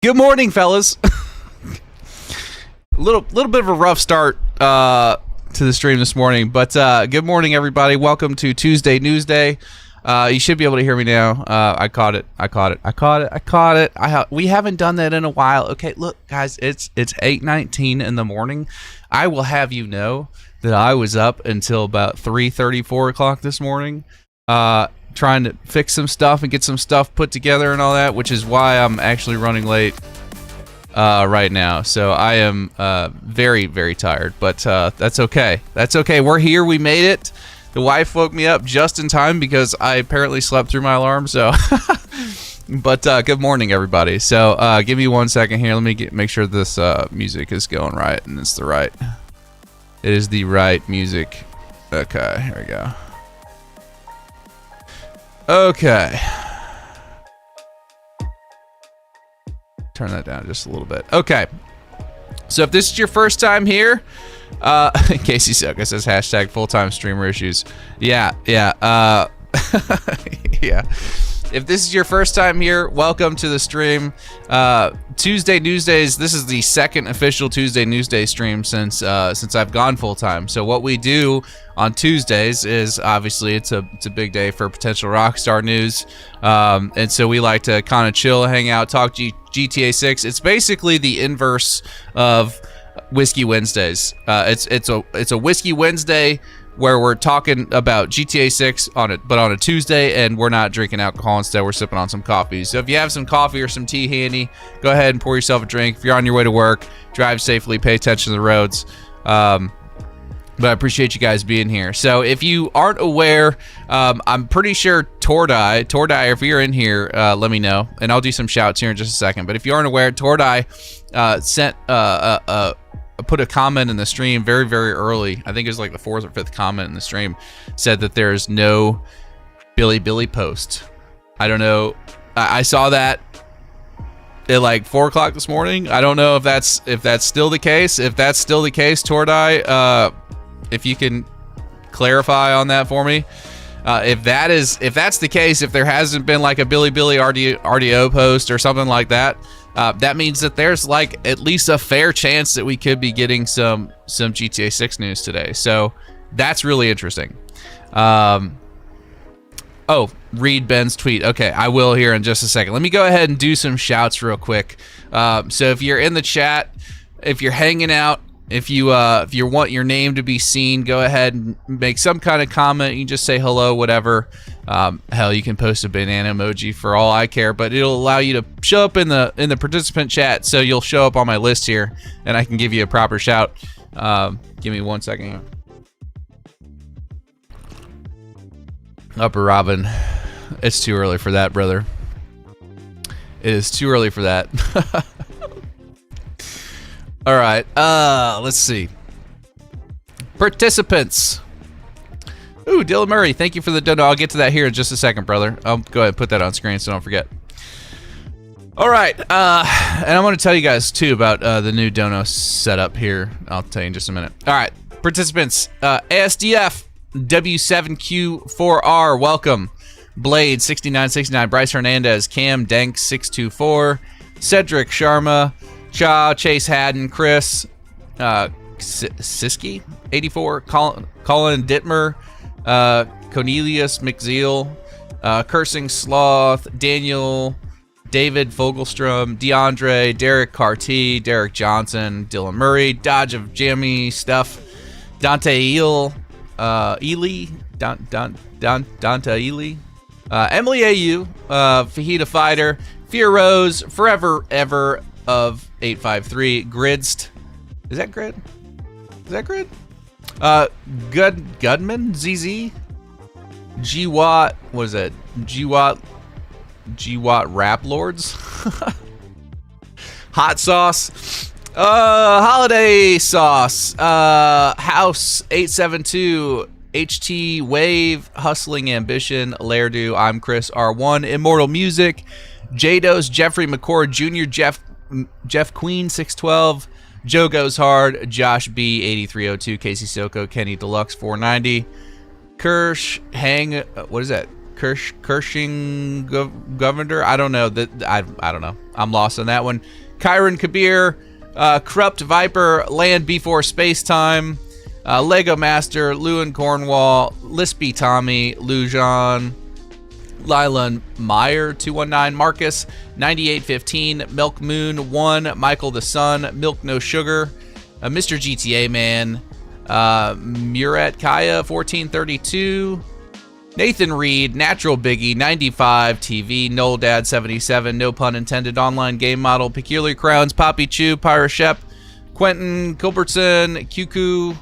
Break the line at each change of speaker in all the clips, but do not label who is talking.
Good morning, fellas. little bit of a rough start to the stream this morning, but good morning, everybody. Welcome to Tuesday Newsday. You should be able to hear me now. I caught it. We haven't done that in a while. Okay, look, guys, it's 8:19 in the morning. I will have you know that I was up until about 3:30, 4 o'clock this morning, trying to fix some stuff and get some stuff put together and all that, which is why I'm actually running late right now. So I am very, very tired, but that's okay. That's okay. We're here. We made it. The wife woke me up just in time because I apparently slept through my alarm. So, but good morning, everybody. So give me 1 second here. Let me make sure this music is going right, and it's the right. It is the right music. Okay, here we go. Okay. Turn that down just a little bit. Okay. So if this is your first time here, Casey Soka says hashtag full-time streamer issues. Yeah. Yeah. If this is your first time here, welcome to the stream. Tuesday Newsdays. This is the second official Tuesday Newsday stream since I've gone full time. So what we do on Tuesdays is obviously it's a big day for potential Rockstar news, and so we like to kind of chill, hang out, talk GTA 6. It's basically the inverse of Whiskey Wednesdays. It's a Whiskey Wednesday where we're talking about GTA 6 but on a Tuesday, and we're not drinking alcohol. Instead, we're sipping on some coffee. So if you have some coffee or some tea handy, go ahead and pour yourself a drink. If you're on your way to work, drive safely, pay attention to the roads. But I appreciate you guys being here. So if you aren't aware, I'm pretty sure Tordai, if you're in here, let me know, and I'll do some shouts here in just a second. But if you aren't aware, Tordai put a comment in the stream very, very early. I think it was like the 4th or 5th comment in the stream, said that there's no Billy post. I don't know. I saw that at like 4 o'clock this morning. I don't know if that's still the case. If that's still the case, Tordai, if you can clarify on that for me. If that's the case, if there hasn't been like a Billy RDO post or something like that, that means that there's like at least a fair chance that we could be getting some GTA 6 news today. So that's really interesting. Oh, read Ben's tweet. Okay, I will here in just a second. Let me go ahead and do some shouts real quick. So if you're in the chat, if you're hanging out, if you want your name to be seen, go ahead and make some kind of comment. You can just say hello, whatever. Hell, you can post a banana emoji for all I care, but it'll allow you to show up in the participant chat, so you'll show up on my list here, and I can give you a proper shout. Give me 1 second here. Upper Robin, it's too early for that, brother. It is too early for that. All right, let's see. Participants. Ooh, Dylan Murray, thank you for the dono. I'll get to that here in just a second, brother. I'll go ahead and put that on screen so don't forget. All right, and I'm going to tell you guys, too, about the new dono setup here. I'll tell you in just a minute. All right, participants. ASDF, W7Q4R, welcome. Blade, 6969, Bryce Hernandez, Cam, Dank, 624, Cedric Sharma, Cha, Chase Haddon, Chris, Siski, 84, Colin Dittmer, Cornelius McZeal, Cursing Sloth, Daniel, David Fogelstrom, DeAndre, Derek Carty, Derek Johnson, Dylan Murray, Dodge of Jammy Stuff, Dante Ely, Dante Ely, Emily AU, Fajita Fighter, Fear Rose, Forever Ever of 853, Gridst. Is that Grid? Gudman, ZZ, G-Watt, what is it? G-Watt Rap Lords, Hot Sauce, Holiday Sauce, House 872, HT Wave, Hustling Ambition, Lairdu, I'm Chris R1, Immortal Music, Jados, Jeffrey McCord Jr., Jeff Queen 612, Joe Goes Hard, Josh B 8302, Casey Soko, Kenny Deluxe 490, Kirsch, Hang, what is that? Kershing Governor. I don't know that. I don't know. I'm lost on that one. Kyron Kabir, Corrupt Viper, Land Before Space Time, Lego Master, Lewin Cornwall, Lispy Tommy, Lujan, Lylan Meyer 219, Marcus 9815, Milk Moon 1, Michael the Sun, Milk No Sugar, Mr. GTA Man, Murat Kaya 1432, Nathan Reed, Natural Biggie 95, TV, Noel Dad 77, no pun intended, Online Game Model, Peculiar Crowns, Poppy Chew, Pyra Shep, Quentin Culbertson, QQ,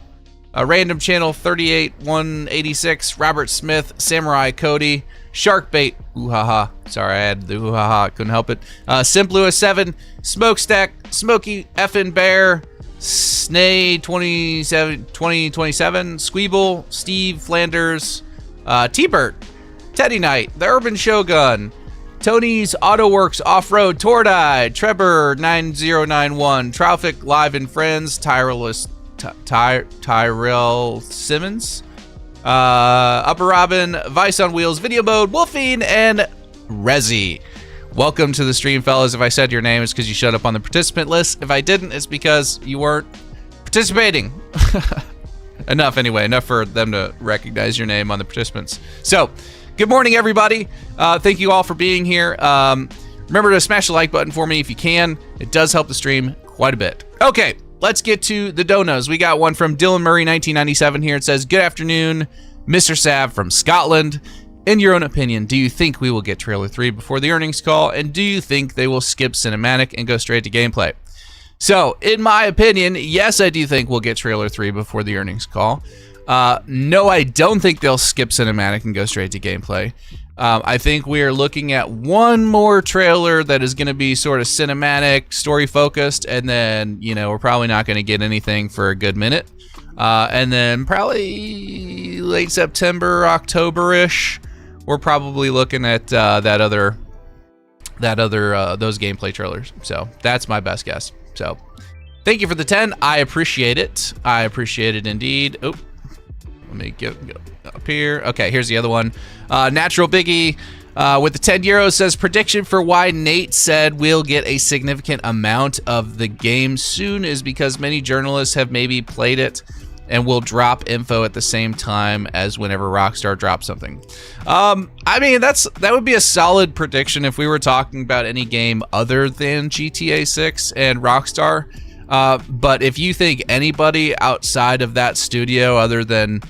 Random Channel 38 186, Robert Smith, Samurai Cody, Sharkbait, ooh-ha-ha, sorry, I had the ooh-ha-ha, couldn't help it, Simplewis 7, Smokestack, Smokey Effin' Bear, Snay 2027, Squeeble, Steve Flanders, T-Bert, Teddy Knight, The Urban Shogun, Tony's Autoworks Off-Road Tordai, Trevor 9091, Traffic Live and Friends, Tyrell Simmons, Upper Robin, Vice on Wheels, Video Mode, Wolfine, and Rezi. Welcome to the stream, fellas. If I said your name, it's because you showed up on the participant list. If I didn't, it's because you weren't participating. Enough for them to recognize your name on the participants. So, good morning, everybody. Thank you all for being here. Remember to smash the like button for me if you can. It does help the stream quite a bit. Okay, let's get to the donos. We got one from Dylan Murray 1997 here. It says, good afternoon, Mr. Sav from Scotland. In your own opinion, do you think we will get trailer 3 before the earnings call? And do you think they will skip cinematic and go straight to gameplay? So, in my opinion, yes, I do think we'll get trailer 3 before the earnings call. No, I don't think they'll skip cinematic and go straight to gameplay. I think we are looking at one more trailer that is going to be sort of cinematic, story focused, and then, we're probably not going to get anything for a good minute. And then probably late September, October-ish, we're probably looking at those gameplay trailers. So that's my best guess. So thank you for the 10. I appreciate it. I appreciate it indeed. Oh, let me go up here. Okay, here's the other one. Natural Biggie with the 10 euros says, prediction for why Nate said we'll get a significant amount of the game soon is because many journalists have maybe played it and will drop info at the same time as whenever Rockstar drops something. I mean, that would be a solid prediction if we were talking about any game other than GTA 6 and Rockstar. But if you think anybody outside of that studio, other than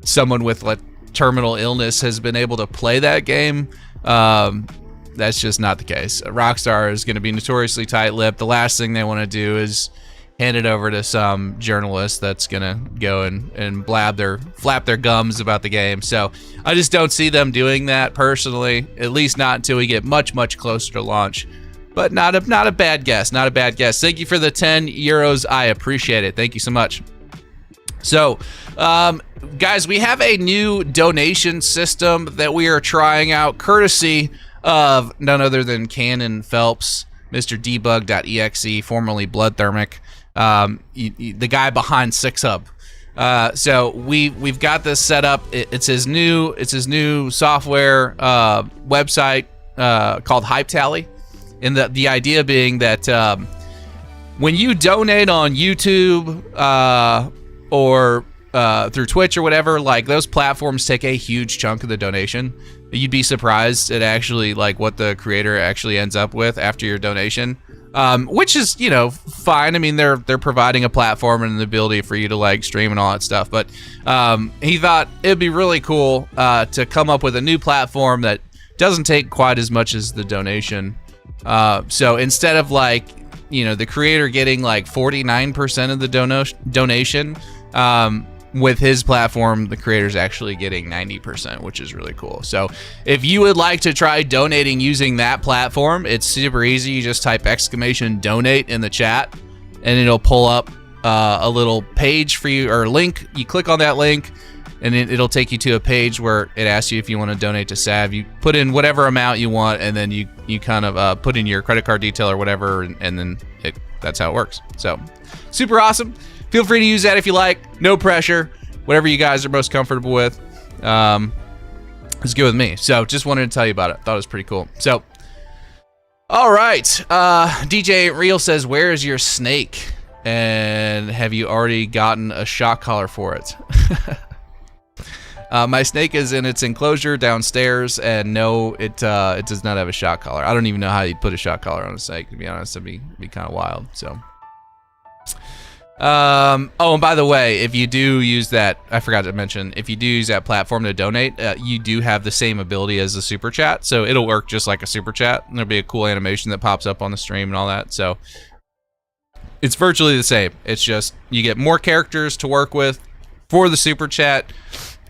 someone with like terminal illness, has been able to play that game, that's just not the case. Rockstar is going to be notoriously tight-lipped. The last thing they want to do is hand it over to some journalist that's gonna go and flap their gums about the game. So I just don't see them doing that personally, at least not until we get much closer to launch. But not a bad guess, not a bad guess. Thank you for the 10 euros. I appreciate it. Thank you so much. So, guys, we have a new donation system that we are trying out, courtesy of none other than Cannon Phelps, Mr. Debug.exe, formerly Blood Thermic. The guy behind 6Hub. So we've got this set up. It's his new software website called Hype Tally, and the idea being that when you donate on YouTube or through Twitch or whatever, like those platforms take a huge chunk of the donation. You'd be surprised at actually like what the creator actually ends up with after your donation. Which is, fine. I mean, they're providing a platform and the ability for you to like stream and all that stuff. But he thought it'd be really cool to come up with a new platform that doesn't take quite as much as the donation. So instead of like, the creator getting like 49% of the donation, with his platform, the creator's actually getting 90%, which is really cool. So if you would like to try donating using that platform, it's super easy. You just type !donate in the chat and it'll pull up a little page for you, or a link. You click on that link and it'll take you to a page where it asks you if you want to donate to Sav. You put in whatever amount you want, and then you kind of put in your credit card detail or whatever, and then that's how it works. So super awesome. Feel free to use that if you like. No pressure. Whatever you guys are most comfortable with. It's good with me. So just wanted to tell you about it. Thought it was pretty cool. So, all right. DJ Real says, where is your snake? And have you already gotten a shock collar for it? My snake is in its enclosure downstairs, and no, it does not have a shock collar. I don't even know how you'd put a shock collar on a snake, to be honest. It'd be kind of wild. So, oh, and by the way, if you do use that, I forgot to mention, if you do use that platform to donate, you do have the same ability as the super chat, so it'll work just like a super chat. And there'll be a cool animation that pops up on the stream and all that. So it's virtually the same. It's just you get more characters to work with for the super chat.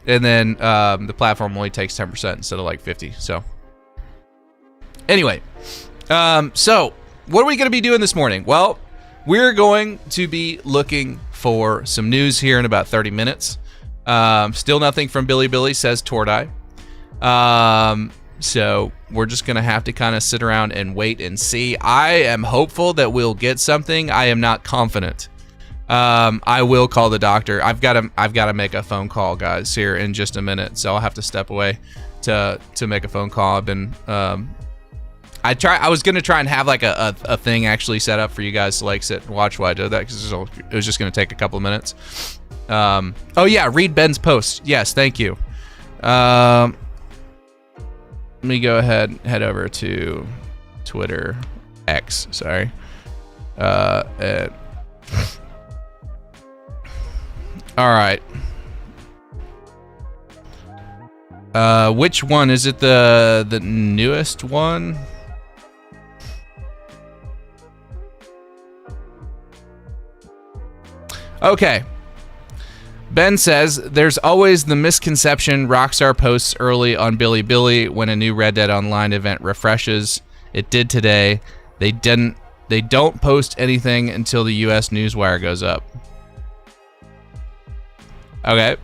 And then the platform only takes 10% instead of like 50. So anyway, so what are we going to be doing this morning? Well, we're going to be looking for some news here in about 30 minutes. Still nothing from Billy, says Tordai. So we're just going to have to kind of sit around and wait and see. I am hopeful that we'll get something. I am not confident. I will call the doctor. I've got to make a phone call, guys, here in just a minute. So I'll have to step away to make a phone call. I've been, I was going to try and have like a thing actually set up for you guys to like sit and watch while I do that, because it was just going to take a couple of minutes. Oh yeah, read Ben's post. Yes, thank you. Let me go ahead and head over to Twitter X, sorry. All right. Which one is it? The newest one? Okay. Ben says there's always the misconception Rockstar posts early on Billy when a new Red Dead Online event refreshes. It did today. They don't post anything until the US Newswire goes up. Okay.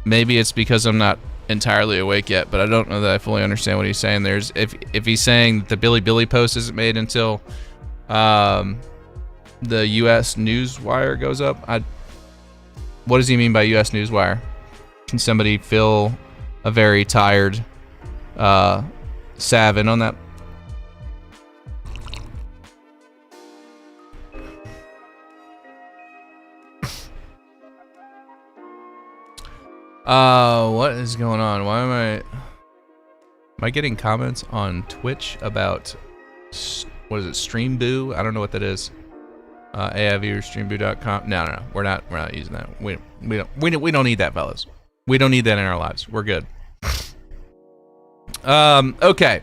Maybe it's because I'm not entirely awake yet, but I don't know that I fully understand what he's saying. There's if he's saying that the Billy post isn't made until the US Newswire goes up. What does he mean by US Newswire? Can somebody fill a very tired Sav in on that? What is going on? Why am I getting comments on Twitch about what is it, Stream Boo? I don't know what that is. AIV or streamboo.com. No, we're not using that. We don't need that, fellas. We don't need that in our lives. We're good. Okay.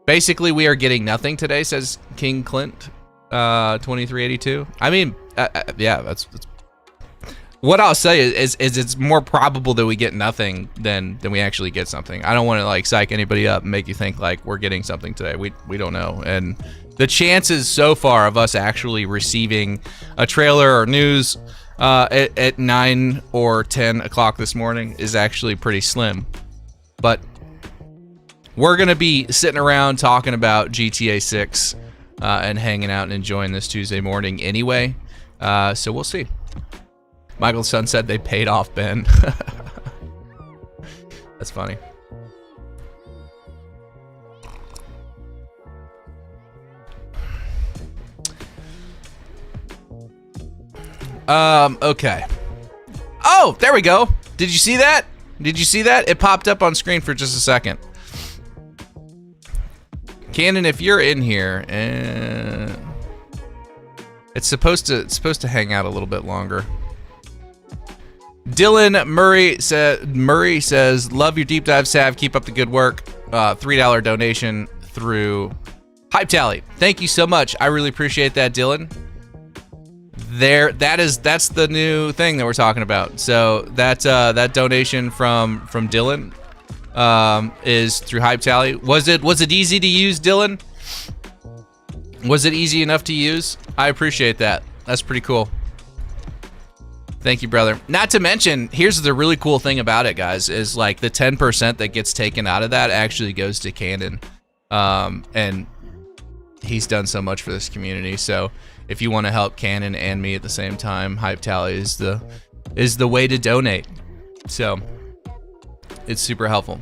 Basically, we are getting nothing today, says King Clint 2382. I mean, yeah, that's what I'll say is it's more probable that we get nothing than we actually get something. I don't want to like psych anybody up and make you think like we're getting something today. We don't know. And the chances so far of us actually receiving a trailer or news at 9 or 10 o'clock this morning is actually pretty slim. But we're going to be sitting around talking about GTA 6 and hanging out and enjoying this Tuesday morning anyway. So we'll see. Michael's son said they paid off Ben. That's funny. Okay. Oh, there we go. Did you see that? Did you see that? It popped up on screen for just a second. Cannon, if you're in here, it's supposed to hang out a little bit longer. Dylan Murray says, love your deep dive, Sav. Keep up the good work. $3 donation through Hype Tally. Thank you so much. I really appreciate that, Dylan. That's the new thing that we're talking about. So that donation from Dylan is through Hype Tally. Was it easy to use, Dylan? Was it easy enough to use? I appreciate that. That's pretty cool. Thank you, brother. Not to mention, here's the really cool thing about it, guys, is like the 10% that gets taken out of that actually goes to Cannon. And he's done so much for this community. So if you want to help Cannon and me at the same time, Hype Tally is the is the way to donate. So it's super helpful.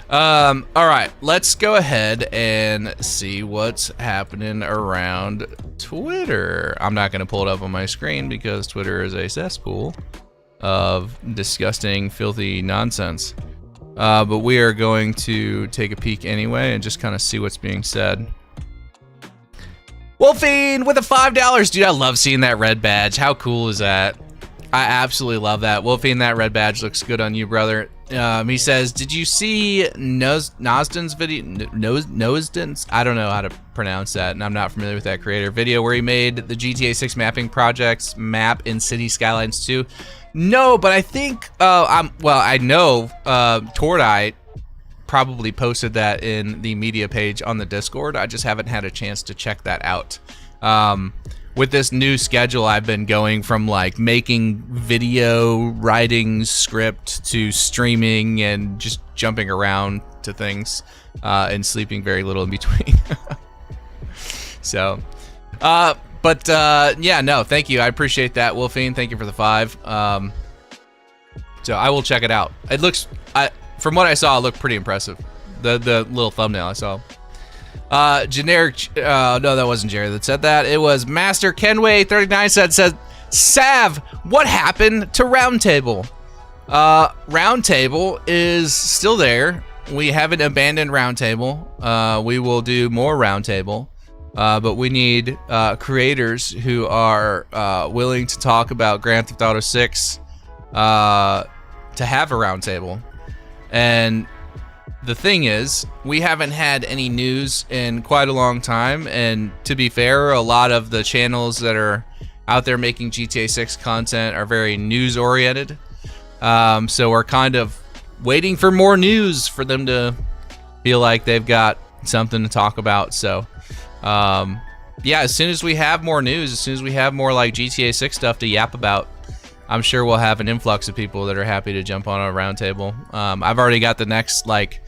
All right, let's go ahead and see what's happening around Twitter. I'm not gonna pull it up on my screen because Twitter is a cesspool of disgusting, filthy nonsense. But we are going to take a peek anyway and just kind of see what's being said. Wolfine with a $5. Dude, I love seeing that red badge. How cool is that? I absolutely love that. Wolfine, that red badge looks good on you, brother. He says, did you see Nosden's video? Nosden's? I don't know how to pronounce that, and I'm not familiar with that creator. Video where he made the GTA 6 mapping projects map in City Skylines 2. No, but I think, I know Tordite probably posted that in the media page on the Discord. I just haven't had a chance to check that out. With this new schedule, I've been going from like making video, writing script to streaming and just jumping around to things and sleeping very little in between. So, yeah, no, thank you. I appreciate that, Wolfine. Thank you for the 5. So I will check it out. It looks, from what I saw, it looked pretty impressive. The little thumbnail I saw. Generic, no, that wasn't Jerry that said that. It was Master Kenway 39 said, Sav, what happened to Roundtable? Roundtable is still there. We haven't abandoned Roundtable. We will do more Roundtable. But we need creators who are willing to talk about Grand Theft Auto 6 to have a Roundtable. And the thing is, we haven't had any news in quite a long time, and to be fair, a lot of the channels that are out there making GTA 6 content are very news-oriented. So we're kind of waiting for more news for them to feel like they've got something to talk about. So, yeah, as soon as we have more news, as soon as we have more like GTA 6 stuff to yap about, I'm sure we'll have an influx of people that are happy to jump on a roundtable. I've already got the next like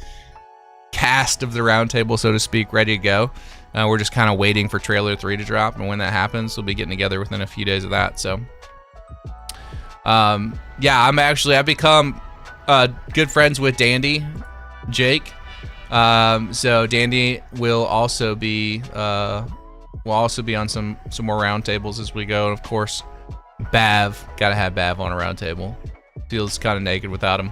cast of the roundtable, so to speak, ready to go. We're just kind of waiting for trailer 3 to drop, and when that happens, we'll be getting together within a few days of that. So, yeah, I've become good friends with Dandy, Jake. So Dandy will also be on some more roundtables as we go, and of course, Bav, gotta have Bav on a round table. Feels kind of naked without him.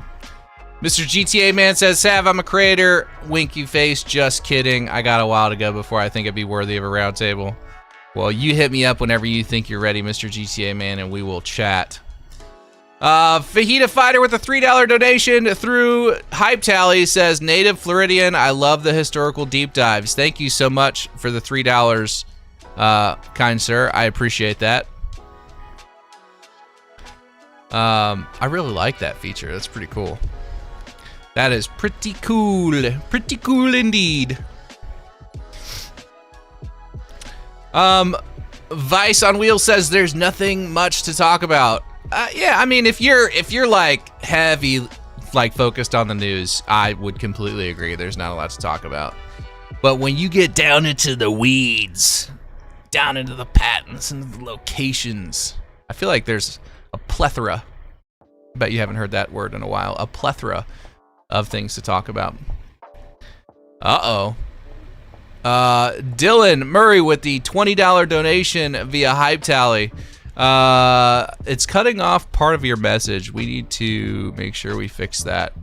Mr. GTA Man says, Sav, I'm a creator. Winky face, just kidding. I got a while to go before I think it'd be worthy of a round table. Well, you hit me up whenever you think you're ready, Mr. GTA Man, and we will chat. Fajita Fighter with a $3 donation through Hype Tally says, Native Floridian, I love the historical deep dives. Thank you so much for the $3, kind sir. I appreciate that. I really like that feature. That's pretty cool. That is pretty cool. Pretty cool indeed. Vice on Wheels says there's nothing much to talk about. Yeah, I mean, if you're like heavy, like focused on the news, I would completely agree. There's not a lot to talk about. But when you get down into the weeds, down into the patents and the locations, I feel like there's a plethora. Bet you haven't heard that word in a while. A plethora of things to talk about. Dylan Murray with the $20 donation via Hype Tally. It's cutting off part of your message. We need to make sure we fix that.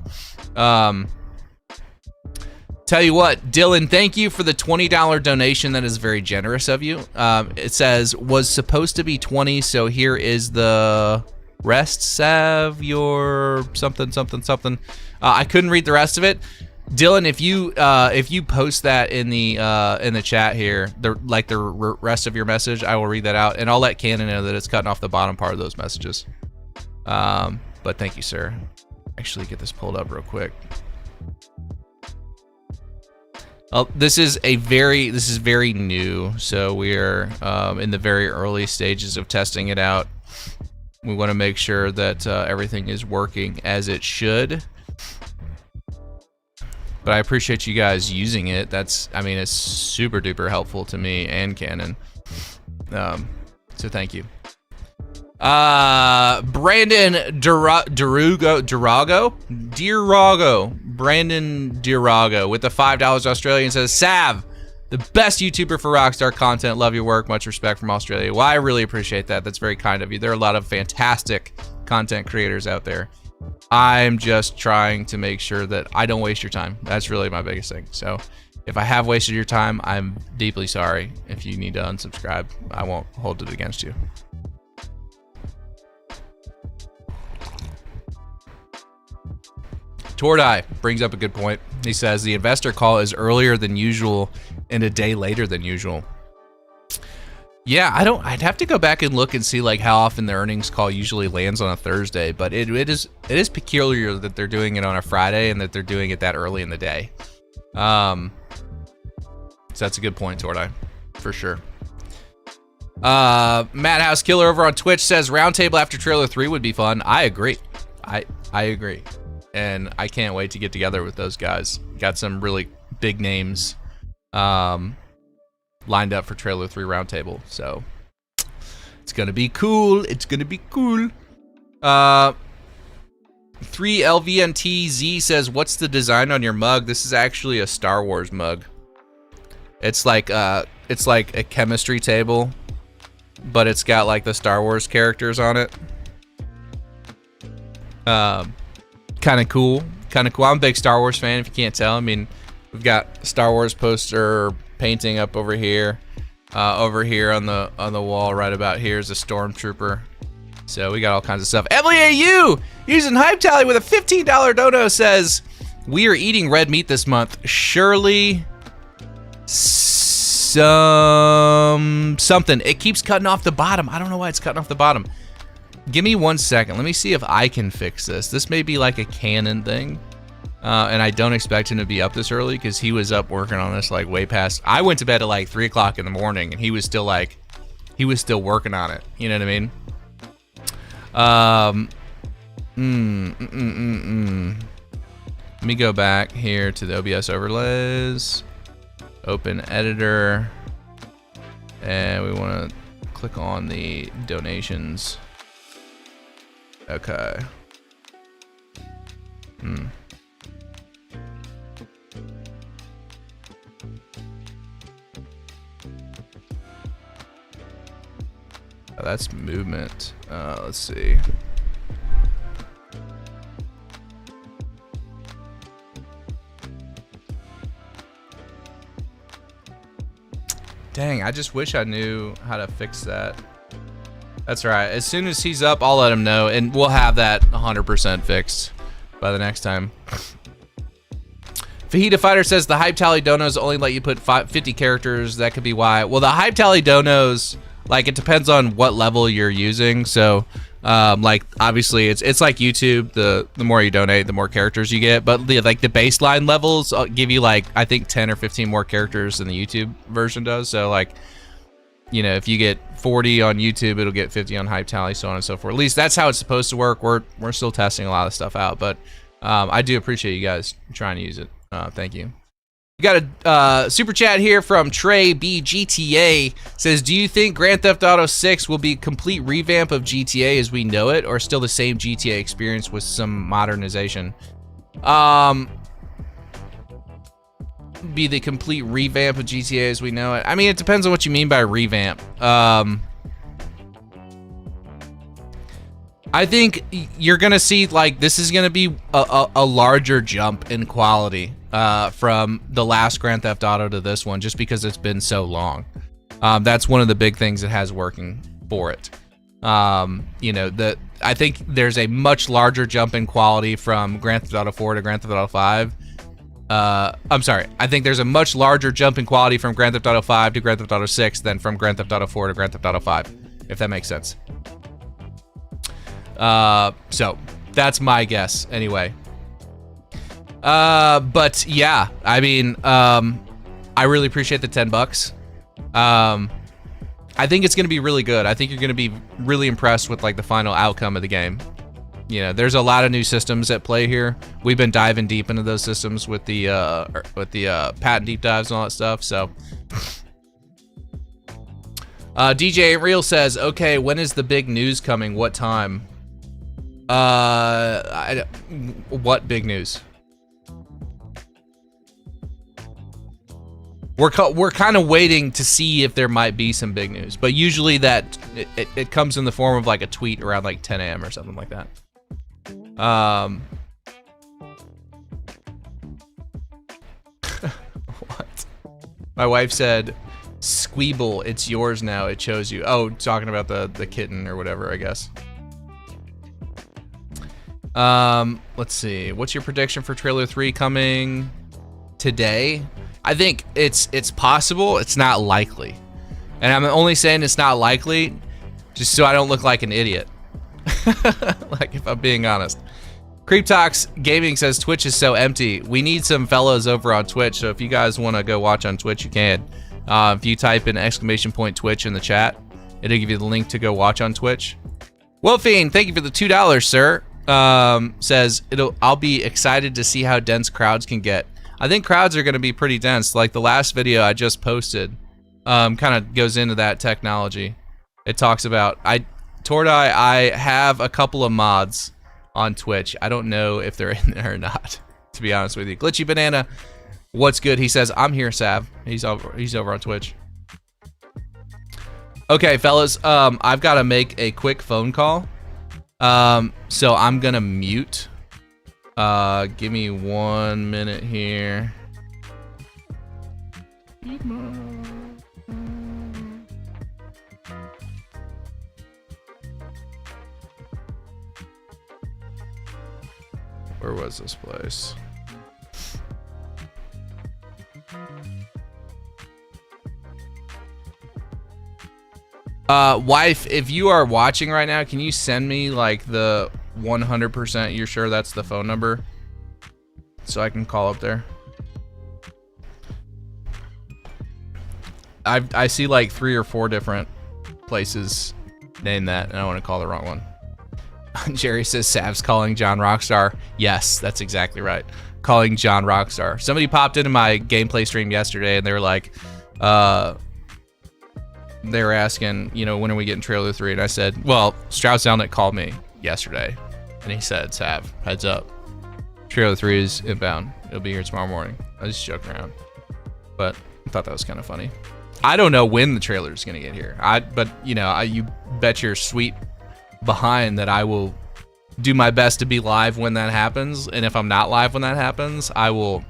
Tell you what, Dylan, thank you for the $20 donation. That is very generous of you. It says, was supposed to be 20, so here is the rest. Sav your something. I couldn't read the rest of it. Dylan, if you post that in the chat here, the rest of your message, I will read that out, and I'll let Canon know that it's cutting off the bottom part of those messages. But thank you, sir. Actually, get this pulled up real quick. This is very new, so we're in the very early stages of testing it out. We want to make sure that everything is working as it should. But I appreciate you guys using it. It's super duper helpful to me and Canon. So thank you. Brandon Dirago. Brandon Dirago with the $5 Australian says, Sav, the best YouTuber for Rockstar content. Love your work. Much respect from Australia. Well, I really appreciate that. That's very kind of you. There are a lot of fantastic content creators out there. I'm just trying to make sure that I don't waste your time. That's really my biggest thing. So if I have wasted your time, I'm deeply sorry. If you need to unsubscribe, I won't hold it against you. Tordai brings up a good point. He says the investor call is earlier than usual and a day later than usual. Yeah, I'd have to go back and look and see like how often the earnings call usually lands on a Thursday, but it is peculiar that they're doing it on a Friday and that they're doing it that early in the day. So that's a good point, Tordai, for sure. Madhouse Killer over on Twitch says roundtable after trailer 3 would be fun. I agree. I agree. And I can't wait to get together with those guys. Got some really big names lined up for trailer 3 roundtable. So it's gonna be cool. It's gonna be cool. 3LVNTZ says, what's the design on your mug? This is actually a Star Wars mug. It's like a chemistry table, but it's got like the Star Wars characters on it. Kind of cool. I'm a big Star Wars fan, if you can't tell. I mean, we've got Star Wars poster painting up over here. Over here on the wall, right about here, is a stormtrooper. So we got all kinds of stuff. Emily AU using Hype Tally with a $15 dono says, we are eating red meat this month. Surely something. It keeps cutting off the bottom. I don't know why it's cutting off the bottom. Give me 1 second. Let me see if I can fix this. This may be like a canon thing. And I don't expect him to be up this early because he was up working on this like way past. I went to bed at like 3 o'clock in the morning and he was still working on it. You know what I mean? Let me go back here to the OBS overlays. Open editor. And we want to click on the donations. Okay. Oh, that's movement. Let's see. Dang, I just wish I knew how to fix that. That's right. As soon as he's up, I'll let him know, and we'll have that 100% fixed by the next time. Fajita Fighter says the Hype Tally donos only let you put 50 characters. That could be why. Well, the Hype Tally donos, like, it depends on what level you're using. So, like, obviously, it's like YouTube. The more you donate, the more characters you get. But the baseline levels give you like I think 10 or 15 more characters than the YouTube version does. So, like, you know, if you get 40 on YouTube, it'll get 50 on Hype Tally, so on and so forth. At least that's how it's supposed to work. We're still testing a lot of stuff out, but I do appreciate you guys trying to use it. Thank you. We got a super chat here from Trey BGTA. Says, do you think Grand Theft Auto 6 will be a complete revamp of GTA as we know it, or still the same GTA experience with some modernization? Be the complete revamp of GTA as we know it. I mean, it depends on what you mean by revamp. I think you're gonna see, like, this is gonna be a larger jump in quality from the last Grand Theft Auto to this one, just because it's been so long. That's one of the big things it has working for it. You know, I think there's a much larger jump in quality from Grand Theft Auto 4 to Grand Theft Auto 5. I'm sorry. I think there's a much larger jump in quality from Grand Theft Auto 5 to Grand Theft Auto 6 than from Grand Theft Auto 4 to Grand Theft Auto 5, if that makes sense. So that's my guess anyway. But yeah, I mean, I really appreciate the $10. I think it's going to be really good. I think you're going to be really impressed with like the final outcome of the game. You know, there's a lot of new systems at play here. We've been diving deep into those systems with the patent deep dives and all that stuff. So DJ Real says, okay, when is the big news coming? What time? What big news? We're kind of waiting to see if there might be some big news, but usually that it comes in the form of like a tweet around like 10 a.m. or something like that. What? My wife said, Squeeble, it's yours now, it chose you. Oh, talking about the kitten or whatever, I guess. Let's see. What's your prediction for trailer 3 coming today? I think it's possible, it's not likely. And I'm only saying it's not likely just so I don't look like an idiot. Like, if I'm being honest. Creep Talks Gaming says Twitch is so empty. We need some fellows over on Twitch, so if you guys want to go watch on Twitch, you can. If you type in !Twitch in the chat, it'll give you the link to go watch on Twitch. Wolfine, thank you for the $2, sir. Says I'll be excited to see how dense crowds can get. I think crowds are going to be pretty dense. Like the last video I just posted, kind of goes into that technology. It talks about Tordai, I have a couple of mods on Twitch. I don't know if they're in there or not, to be honest with you. Glitchy Banana, what's good? He says, I'm here, Sav. He's over on Twitch. Okay, fellas, I've got to make a quick phone call. So I'm gonna mute. Give me 1 minute here. Where was this place? Wife, if you are watching right now, can you send me like the 100% you're sure that's the phone number so I can call up there? I see like 3 or 4 different places named that, and I want to call the wrong one. Jerry says Sav's calling John Rockstar. Yes, that's exactly right. Calling John Rockstar. Somebody popped into my gameplay stream yesterday and they were like, they were asking, you know, when are we getting trailer 3? And I said, well, Strauss Zelnick called me yesterday and he said, Sav, heads up. Trailer 3 is inbound. It'll be here tomorrow morning. I was just joking around, but I thought that was kind of funny. I don't know when the trailer is going to get here. But you know, you bet your sweet behind that I will do my best to be live when that happens. And if I'm not live when that happens, I will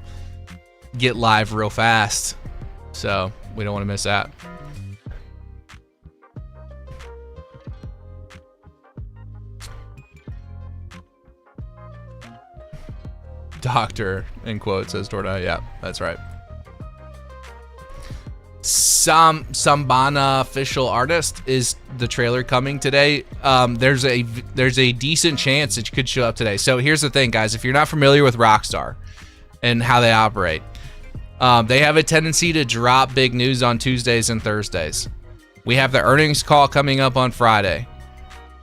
get live real fast. So we don't want to miss that. Doctor, in quotes, says Torda. Yeah, that's right. Sambana official artist, is the trailer coming today? There's a decent chance it could show up today. So here's the thing, guys. If you're not familiar with Rockstar and how they operate, they have a tendency to drop big news on Tuesdays and Thursdays. We have the earnings call coming up on Friday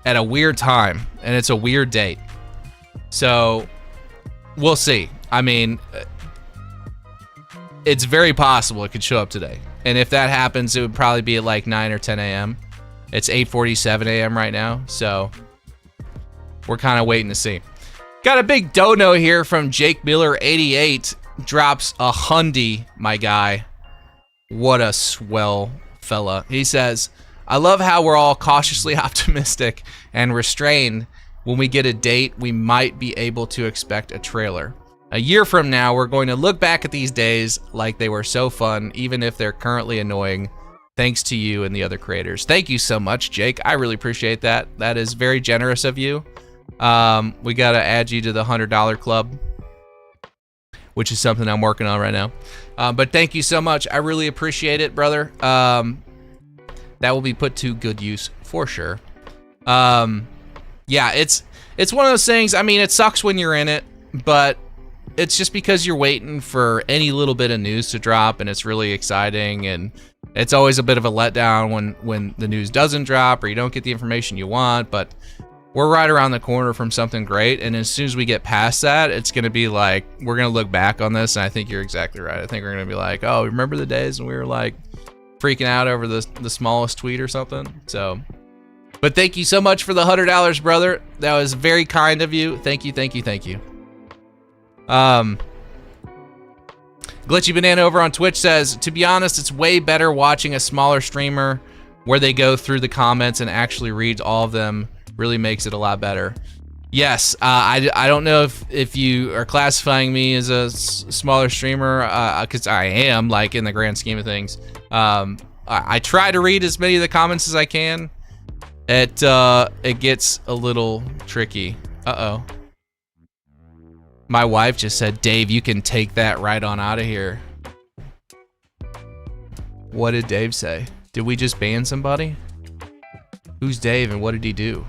at a weird time, and it's a weird date. So we'll see. I mean, it's very possible it could show up today. And if that happens, it would probably be at like 9 or 10 a.m. It's 8:47 a.m. right now, so we're kind of waiting to see. Got a big dono here from Jake Miller 88. Drops a hundy, my guy. What a swell fella. He says, I love how we're all cautiously optimistic and restrained. When we get a date, we might be able to expect a trailer. A year from now, we're going to look back at these days like they were so fun, even if they're currently annoying. Thanks to you and the other creators. Thank you so much, Jake. I really appreciate that. That is very generous of you. We got to add you to the $100 club, which is something I'm working on right now. But thank you so much. I really appreciate it, brother. That will be put to good use for sure. Yeah, it's one of those things. I mean, it sucks when you're in it, but it's just because you're waiting for any little bit of news to drop, and it's really exciting, and it's always a bit of a letdown when the news doesn't drop or you don't get the information you want. But we're right around the corner from something great, and as soon as we get past that, it's going to be like, we're going to look back on this, and I think you're exactly right. I think we're going to be like, oh, remember the days when we were like freaking out over the smallest tweet or something. So, but thank you so much for the $100, brother. That was very kind of you. Thank you, thank you, thank you. Glitchy Banana over on Twitch says, to be honest, it's way better watching a smaller streamer where they go through the comments and actually read all of them. Really makes it a lot better. Yes, I don't know if you are classifying me as a smaller streamer, because I am, like, in the grand scheme of things. I try to read as many of the comments as I can. It gets a little tricky. Uh-oh. My wife just said, Dave, you can take that right on out of here. What did Dave say? Did we just ban somebody? Who's Dave and what did he do?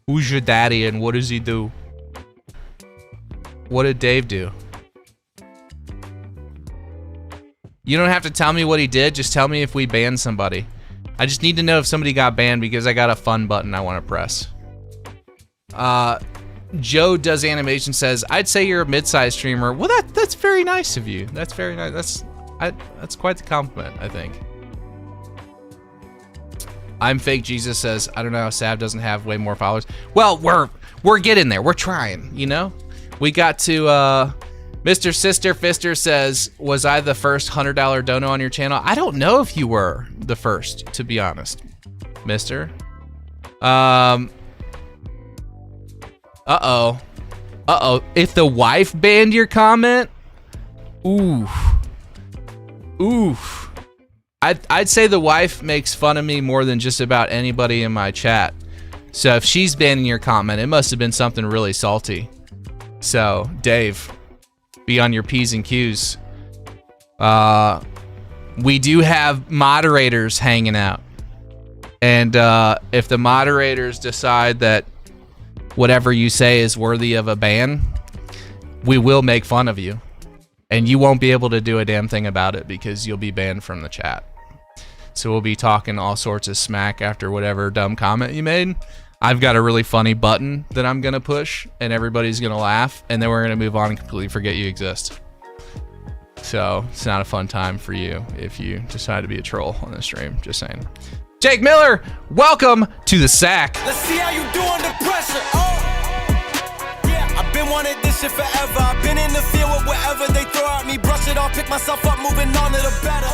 Who's your daddy and what does he do? What did Dave do? You don't have to tell me what he did, just tell me if we banned somebody. I just need to know if somebody got banned because I got a fun button I want to press. Joe Does Animation says, I'd say you're a mid-sized streamer. Well, that's very nice of you. That's very nice. That's quite the compliment, I think. I'm Fake Jesus says, I don't know how Sav doesn't have way more followers. Well, we're getting there. We're trying, you know? We got to, Mr. Sister Fister says, was I the first $100 dono on your channel? I don't know if you were the first, to be honest, mister. Uh-oh. If the wife banned your comment? Oof. Oof. I'd say the wife makes fun of me more than just about anybody in my chat. So if she's banning your comment, it must have been something really salty. So, Dave, be on your P's and Q's. We do have moderators hanging out. And if the moderators decide that whatever you say is worthy of a ban, we will make fun of you. And you won't be able to do a damn thing about it because you'll be banned from the chat. So we'll be talking all sorts of smack after whatever dumb comment you made. I've got a really funny button that I'm gonna push and everybody's gonna laugh and then we're gonna move on and completely forget you exist. So it's not a fun time for you if you decide to be a troll on the stream, just saying. Jake Miller, welcome to the sack.
Let's see how you do under pressure. Yeah, I've been wanting this shit forever. I've been in the field with whatever they throw at me. Brush it off, pick myself up, moving on to the better.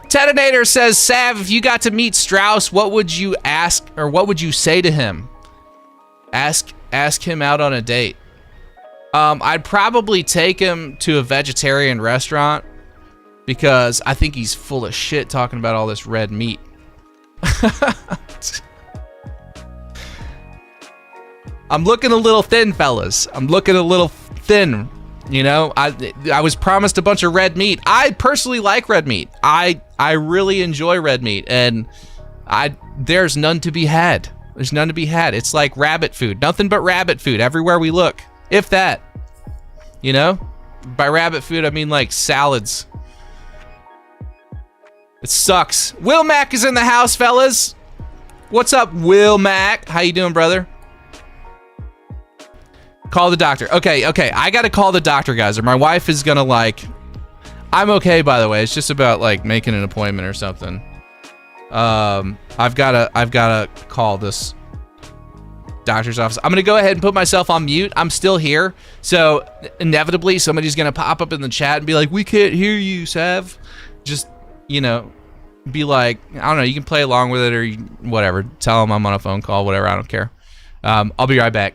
Tedinator says, Sav, if you got to meet Strauss, what would you ask or what would you say to him? Ask him out on a date. I'd probably take him to a vegetarian restaurant because I think he's full of shit talking about all this red meat. I'm looking a little thin, fellas. I'm looking a little thin. You know, I was promised a bunch of red meat. I personally like red meat. I really enjoy red meat, and there's none to be had. There's none to be had. It's like rabbit food. Nothing but rabbit food everywhere we look. If that. You know? By rabbit food, I mean like salads. It sucks. Will Mac is in the house, fellas. What's up, Will Mac? How you doing, brother? Call the doctor. Okay, I gotta call the doctor, guys, or my wife is gonna like... I'm okay, by the way. It's just about like making an appointment or something. I've gotta call this doctor's office. I'm gonna go ahead and put myself on mute. I'm still here, so inevitably somebody's gonna pop up in the chat and be like, "We can't hear you, Sav." Just, you know, be like, I don't know. You can play along with it or whatever. Tell them I'm on a phone call. Whatever. I don't care. I'll be right back.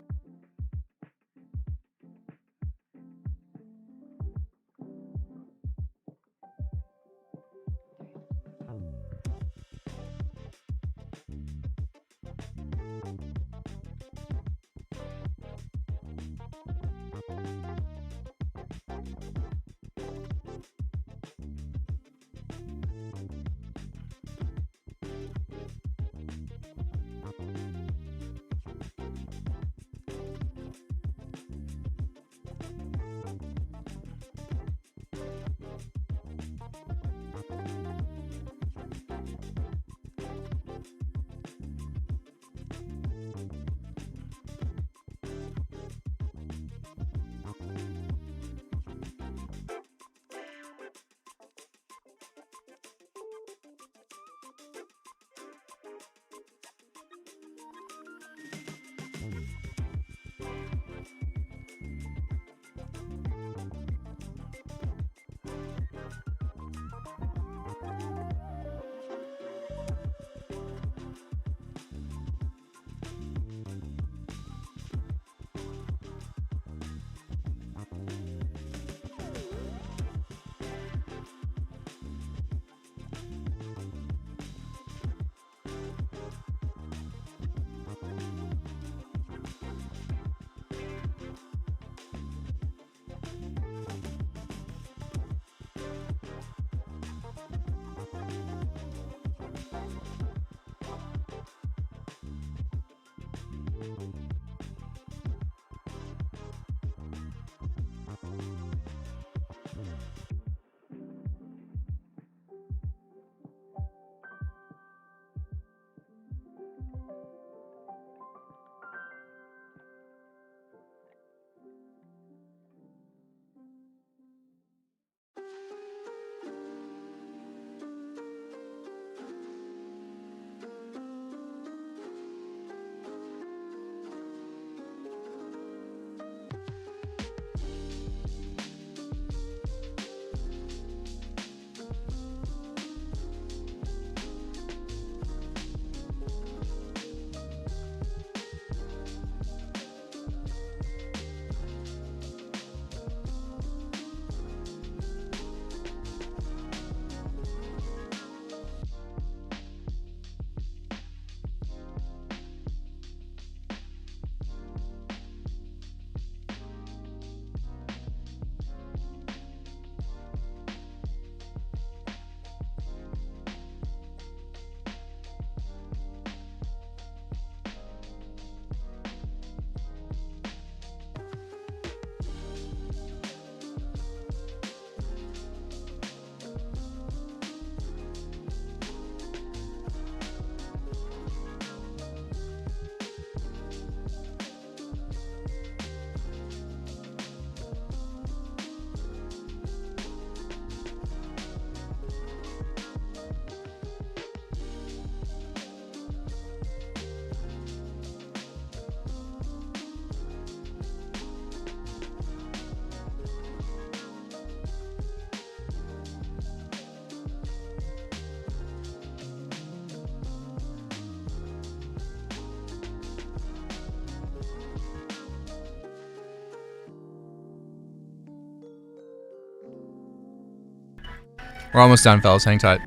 We're almost done, fellas. Hang tight.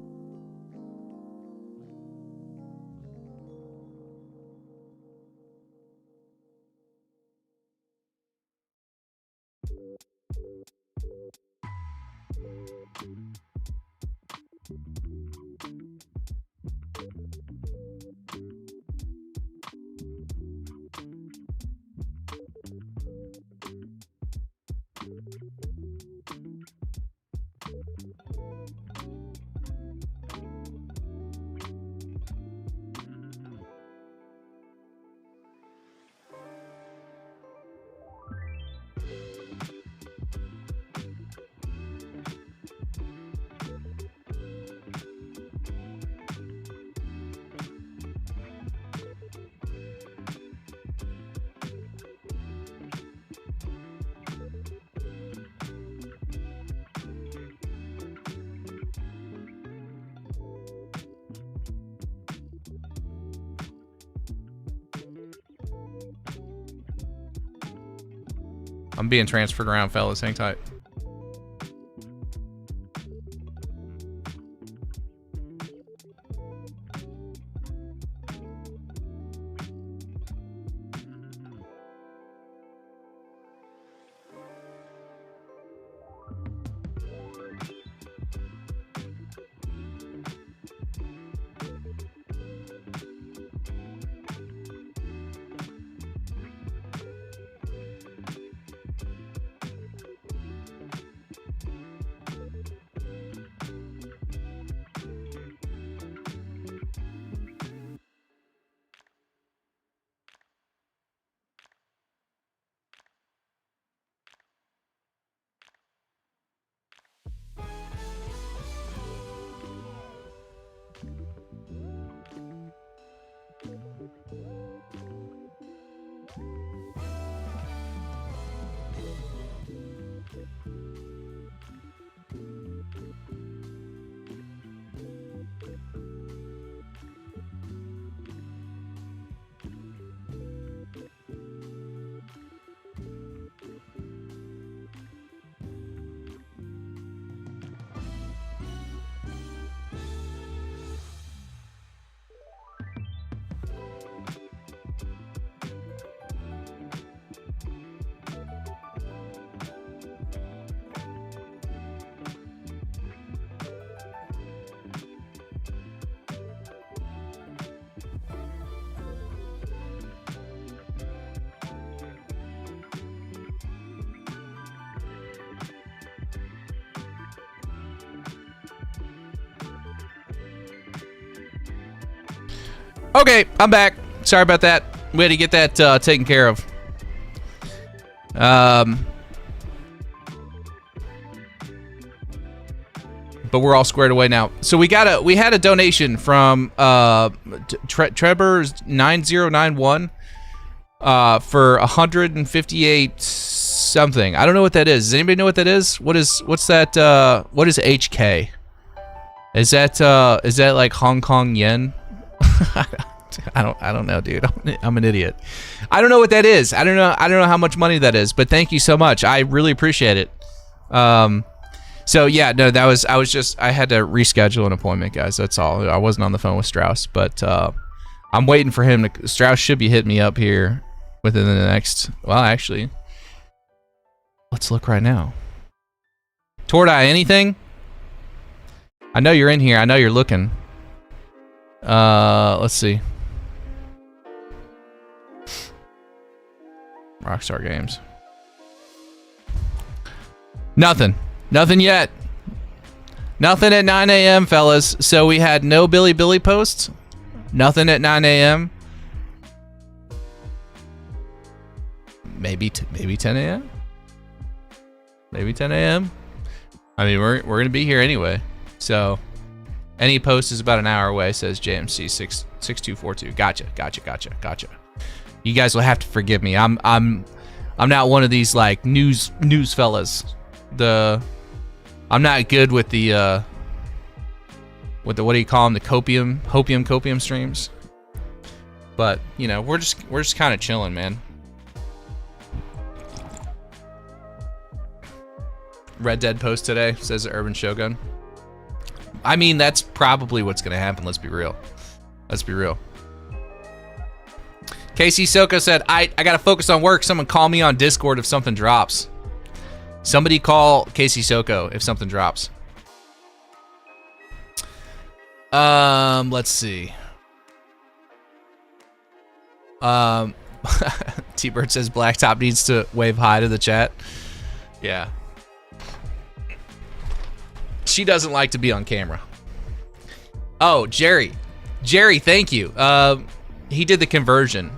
I'm being transferred around, fellas. Hang tight. Okay, I'm back. Sorry about that. We had to get that taken care of. But we're all squared away now. So we had a donation from Trevor's 9091 for 158 something. I don't know what that is. Does anybody know what that is? What's that? What is HK? Is that like Hong Kong yen? I don't know, dude. I'm an idiot. I don't know what that is. I don't know how much money that is, but thank you so much. I really appreciate it. So yeah, no, I had to reschedule an appointment, guys. That's all. I wasn't on the phone with Strauss, but I'm waiting for him to. Strauss should be hitting me up here within the next. Well, actually, let's look right now. Tordai, anything? I know you're in here. I know you're looking. Let's see. Rockstar Games. Nothing yet. Nothing at 9 a.m., fellas. So we had no Billy posts. Nothing at 9 a.m. Maybe 10 a.m. Maybe 10 a.m. I mean, we're gonna be here anyway. So any post is about an hour away, says JMC 6242. Gotcha. You guys will have to forgive me. I'm not one of these like news fellas. I'm not good with the what do you call them? The copium streams. But you know, we're just kind of chilling, man. Red Dead post today, says the Urban Shogun. I mean, that's probably what's gonna happen. Let's be real. Let's be real. Casey Soko said, I gotta focus on work. Someone call me on Discord if something drops. Somebody call Casey Soko if something drops. Let's see. T-Bird says Blacktop needs to wave hi to the chat. Yeah. She doesn't like to be on camera. Oh, Jerry. Jerry, thank you. He did the conversion.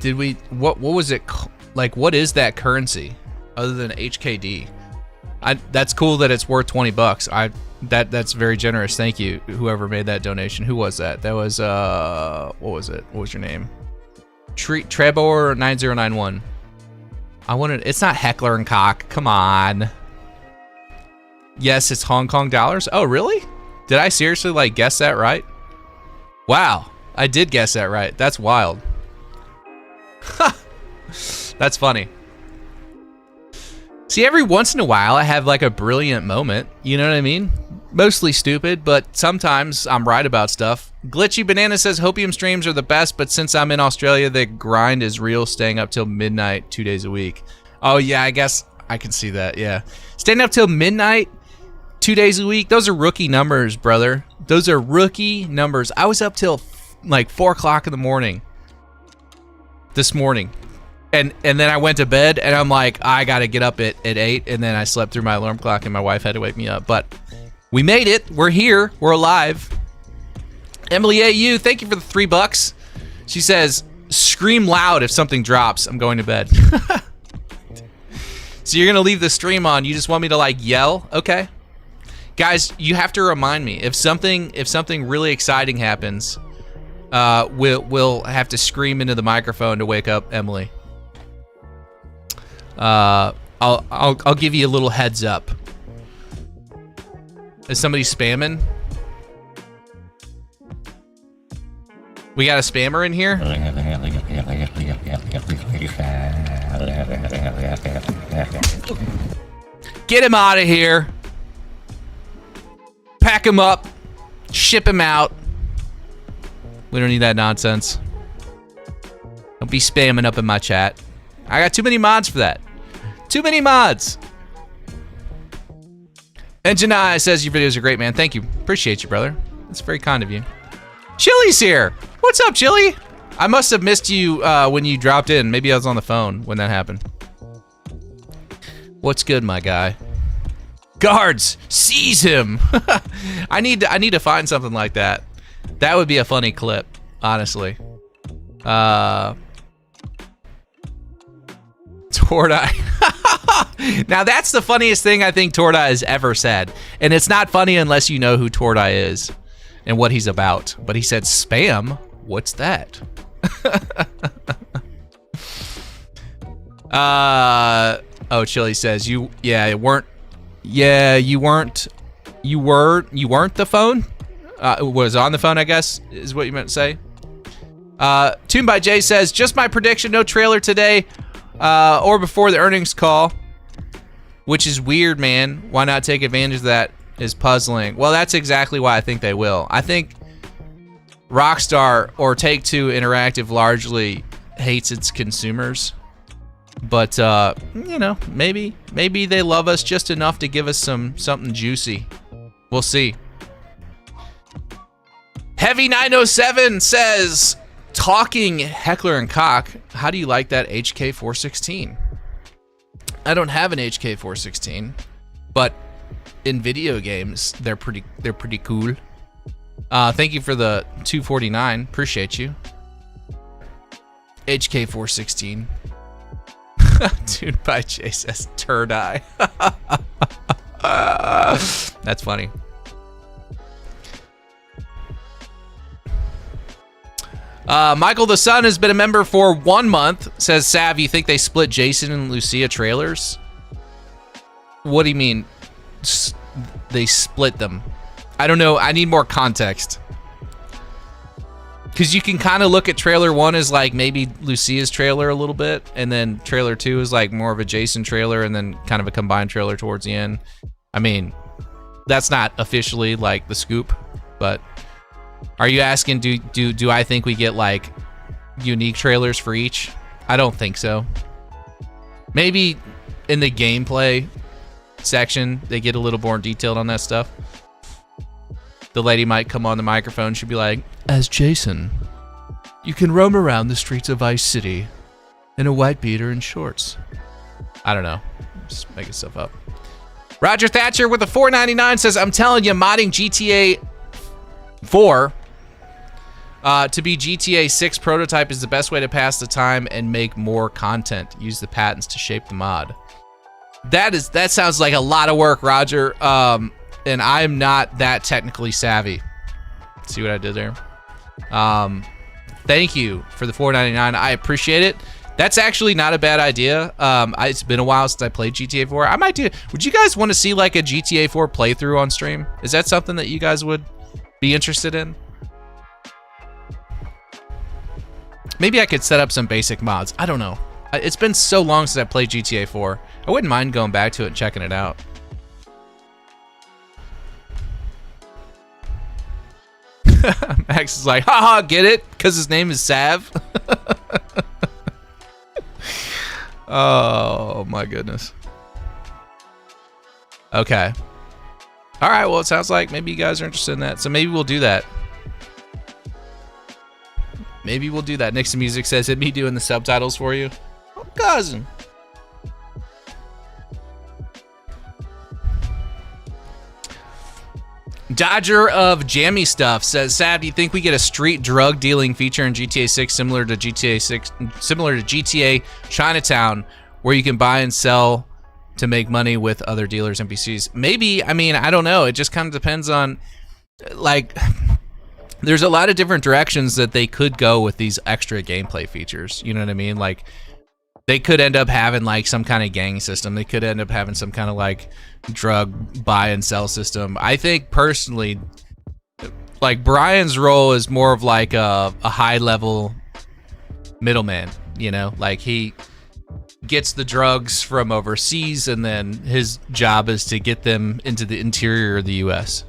Did we, what was it, like, what is that currency other than HKD? That's cool that it's worth 20 bucks. That's very generous. Thank you, whoever made that donation. Who was that? That was, what was it? What was your name? Trebor 9091. It's not Heckler and Koch. Come on. Yes, it's Hong Kong dollars. Oh, really? Did I seriously, like, guess that right? Wow, I did guess that right. That's wild. That's funny. See, every once in a while, I have, like, a brilliant moment. You know what I mean? Mostly stupid, but sometimes I'm right about stuff. Glitchy Banana says, Hopium streams are the best, but since I'm in Australia, the grind is real, staying up till midnight 2 days a week. Oh, yeah, I guess I can see that, yeah. Staying up till midnight 2 days a week, those are rookie numbers, brother. Those are rookie numbers. I was up till, like, 4 o'clock in the morning this morning. And then I went to bed, and I'm like, I gotta get up at 8, and then I slept through my alarm clock, and my wife had to wake me up. But we made it. We're here. We're alive. Emily AU, thank you for the $3. She says, scream loud if something drops. I'm going to bed. So you're gonna leave the stream on. You just want me to, like, yell? Okay. Guys, you have to remind me. If something really exciting happens, we'll have to scream into the microphone to wake up Emily. I'll give you a little heads up. Is somebody spamming? We got a spammer in here? Get him out of here. Pack him up. Ship him out. We don't need that nonsense. Don't be spamming up in my chat. I got too many mods for that. Too many mods. And Janai says your videos are great, man. Thank you. Appreciate you, brother. That's very kind of you. Chili's here. What's up, Chili? I must have missed you when you dropped in. Maybe I was on the phone when that happened. What's good, my guy? Guards, seize him. I need to find something like that. That would be a funny clip, honestly. Tordai. Now that's the funniest thing I think Tordai has ever said. And it's not funny unless you know who Tordai is and what he's about. But he said spam? What's that? Oh, Chili says you weren't the phone? Was on the phone, I guess, is what you meant to say. Tuned by Jay says, just my prediction, no trailer today or before the earnings call, which is weird, man. Why not take advantage of that is puzzling. Well, that's exactly why I think they will. I think Rockstar or Take-Two Interactive largely hates its consumers. But, you know, maybe they love us just enough to give us something juicy. We'll see. Heavy 907 says, talking Heckler and Koch, how do you like that HK 416? I don't have an HK 416, but in video games, they're pretty cool. Thank you for the 249. Appreciate you. HK 416. Dude by Jay says turd eye. That's funny. Michael the Sun has been a member for 1 month. Says, Sav, you think they split Jason and Lucia trailers? What do you mean they split them? I don't know. I need more context. Because you can kind of look at trailer 1 as like maybe Lucia's trailer a little bit, and then trailer 2 is like more of a Jason trailer, and then kind of a combined trailer towards the end. I mean, That's not officially like the scoop, but are you asking do I think we get like unique trailers for each? I don't think so. Maybe in the gameplay section they get a little more detailed on that stuff. The lady might come on the microphone, she'd be like, as Jason, you can roam around the streets of Vice City in a white beater and shorts. I don't know, just making stuff up. Roger Thatcher with a $4.99 says, I'm telling you, modding GTA 4 to be GTA 6 prototype is the best way to pass the time and make more content. Use the patents to shape the mod. That sounds like a lot of work, Roger. And I'm not that technically savvy. See what I did there? Thank you for the $4.99. I appreciate it. That's actually not a bad idea. It's been a while since I played GTA 4. I might do. Would you guys want to see like a GTA 4 playthrough on stream? Is that something that you guys would be interested in? Maybe I could set up some basic mods. I don't know. It's been so long since I played GTA 4. I wouldn't mind going back to it and checking it out. Max is like, haha, get it? Because his name is Sav. Oh my goodness. Okay. All right, well, it sounds like maybe you guys are interested in that. So maybe we'll do that. Maybe we'll do that. Nixon Music says, it me doing the subtitles for you? Oh, cousin. Dodger of Jammy Stuff says, Sav, do you think we get a street drug dealing feature in GTA 6 similar to GTA Chinatown, where you can buy and sell to make money with other dealers, NPCs? Maybe. I mean, I don't know. It just kind of depends on, like, there's a lot of different directions that they could go with these extra gameplay features. You know what I mean? Like, they could end up having like some kind of gang system. They could end up having some kind of like drug buy and sell system. I think personally, like Brian's role is more of like a high level middleman, you know, like he gets the drugs from overseas and then his job is to get them into the interior of the US.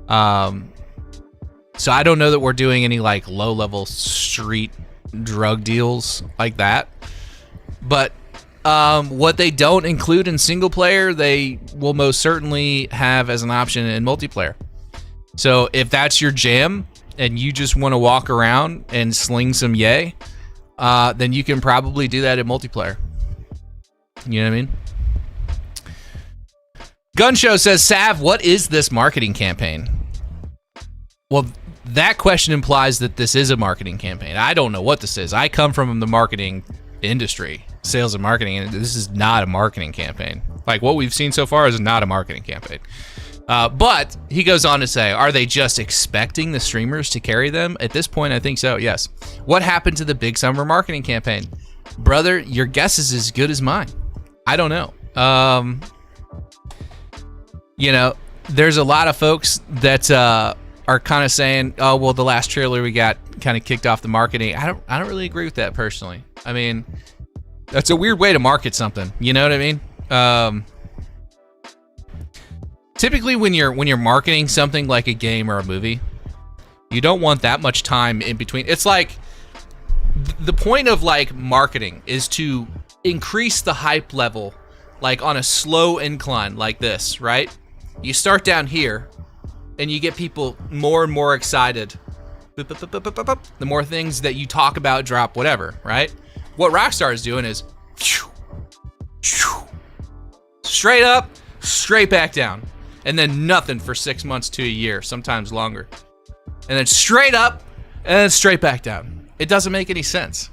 So I don't know that we're doing any like low level street drug deals like that. But what they don't include in single player, they will most certainly have as an option in multiplayer. So if that's your jam and you just want to walk around and sling some yay, then you can probably do that in multiplayer. You know what I mean? Gun Show says, Sav, what is this marketing campaign? Well, that question implies that this is a marketing campaign. I don't know what this is. I come from the marketing industry, sales and marketing, and this is not a marketing campaign. Like what we've seen so far is not a marketing campaign. But he goes on to say, are they just expecting the streamers to carry them? At this point, I think so, yes. What happened to the big summer marketing campaign? Brother, your guess is as good as mine. I don't know. You know, there's a lot of folks that are kind of saying, oh, well, the last trailer we got kind of kicked off the marketing. I don't really agree with that personally. I mean, that's a weird way to market something. You know what I mean? Typically, when you're marketing something like a game or a movie, you don't want that much time in between. It's like the point of like marketing is to increase the hype level, like on a slow incline like this, right? You start down here, and you get people more and more excited. The more things that you talk about drop, whatever, right? What Rockstar is doing is straight up, straight back down, and then nothing for 6 months to a year, sometimes longer. And then straight up, and then straight back down. It doesn't make any sense.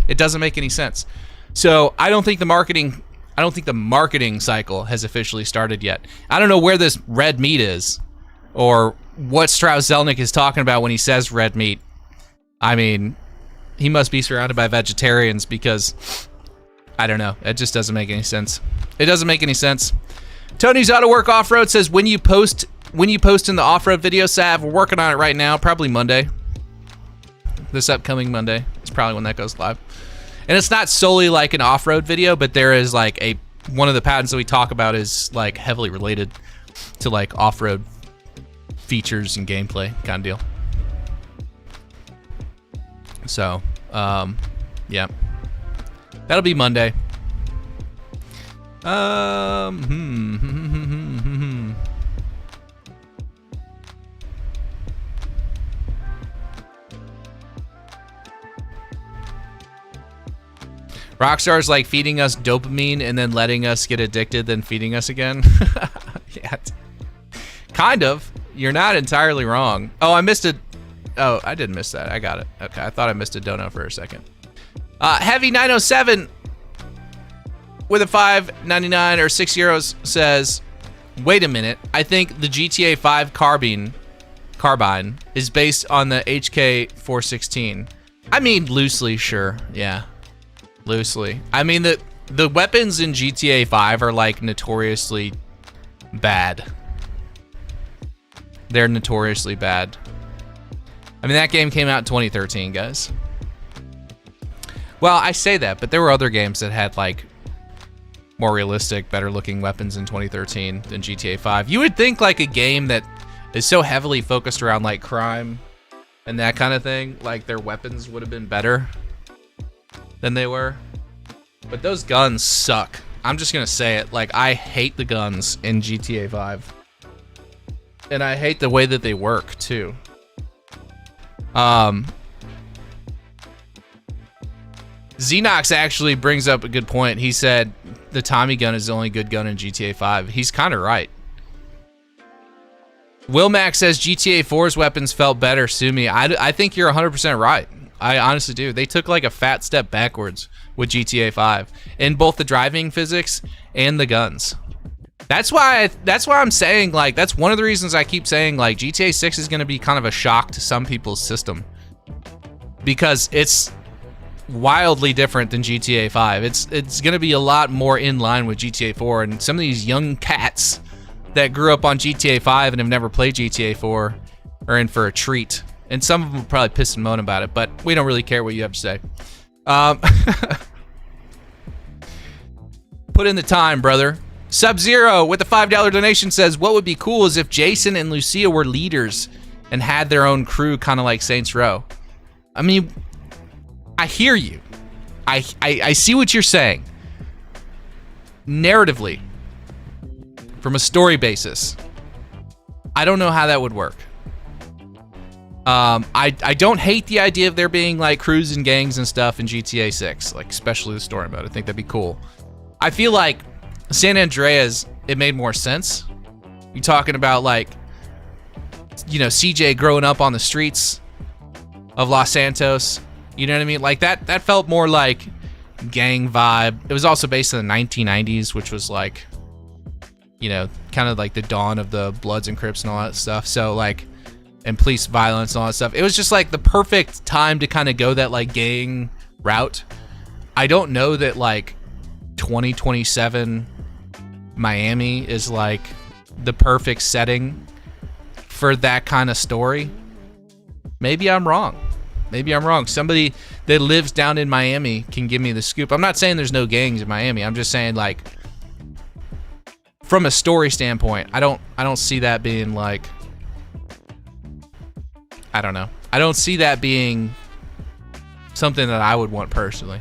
It doesn't make any sense. So I don't think the marketing cycle has officially started yet. I don't know where this red meat is, or what Strauss-Zelnick is talking about when he says red meat. I mean, he must be surrounded by vegetarians because, I don't know, it just doesn't make any sense. It doesn't make any sense. Tony's Auto Work Off-Road says, when you post in the off-road video, Sav, we're working on it right now, probably Monday. This upcoming Monday is probably when that goes live. And it's not solely like an off-road video, but there is like one of the patents that we talk about is like heavily related. to like off-road features and gameplay kind of deal. So, yeah, that'll be Monday. Rockstar's like feeding us dopamine and then letting us get addicted, then feeding us again. Yeah, kind of. You're not entirely wrong. Oh, I missed it. Oh, I did miss that. I got it. Okay, I thought I missed a dono for a second. Heavy 907 with a $5.99 or €6 says, "Wait a minute. I think the GTA 5 carbine is based on the HK 416." I mean, loosely, sure. Yeah. Loosely. I mean, the weapons in GTA 5 are like notoriously bad. They're notoriously bad. I mean, that game came out in 2013, guys. Well, I say that, but there were other games that had like more realistic, better looking weapons in 2013 than GTA 5. You would think like a game that is so heavily focused around like crime and that kind of thing, like their weapons would have been better than they were. But those guns suck. I'm just gonna say it. Like, I hate the guns in GTA 5. And I hate the way that they work too. Xenox actually brings up a good point. He said the Tommy gun is the only good gun in GTA 5. He's kind of right. Will Max says GTA 4's weapons felt better. Sue me. I think you're 100% right. I honestly do. They took like a fat step backwards with GTA 5 in both the driving physics and the guns. That's why I'm saying, like, that's one of the reasons I keep saying like GTA 6 is going to be kind of a shock to some people's system, because it's wildly different than GTA 5. It's going to be a lot more in line with GTA 4, and some of these young cats that grew up on GTA 5 and have never played GTA 4 are in for a treat. And some of them will probably piss and moan about it, but we don't really care what you have to say. Put in the time, brother. Sub-Zero with a $5 donation says, "What would be cool is if Jason and Lucia were leaders and had their own crew, kind of like Saints Row." I mean, I hear you. I see what you're saying. Narratively, from a story basis, I don't know how that would work. I don't hate the idea of there being like crews and gangs and stuff in GTA 6, like especially the story mode. I think that'd be cool. I feel like San Andreas, it made more sense. You're talking about like, you know, CJ growing up on the streets of Los Santos. You know what I mean? Like that felt more like gang vibe. It was also based in the 1990s, which was like, you know, kind of like the dawn of the Bloods and Crips and all that stuff. So like, and police violence and all that stuff. It was just like the perfect time to kind of go that like gang route. I don't know that like 2027 Miami is like the perfect setting for that kind of story. Maybe I'm wrong. Somebody that lives down in Miami can give me the scoop. I'm not saying there's no gangs in Miami. I'm just saying like from a story standpoint, I don't see that being like, I don't know. I don't see that being something that I would want personally.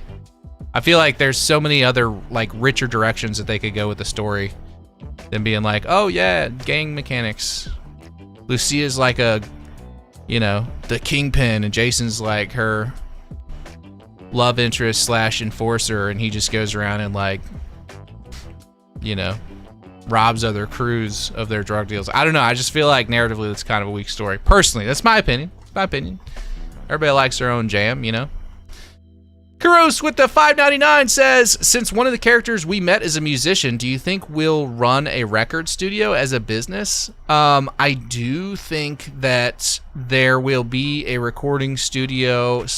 I feel like there's so many other like richer directions that they could go with the story than being like, oh yeah, gang mechanics. Lucia's like a, you know, the kingpin, and Jason's like her love interest / enforcer, and he just goes around and like, you know, robs other crews of their drug deals. I don't know. I just feel like narratively that's kind of a weak story. Personally, that's my opinion. Everybody likes their own jam, you know. Kuros with the $5.99 says, "Since one of the characters we met is a musician, do you think we'll run a record studio as a business?" I do think that there will be a recording studio /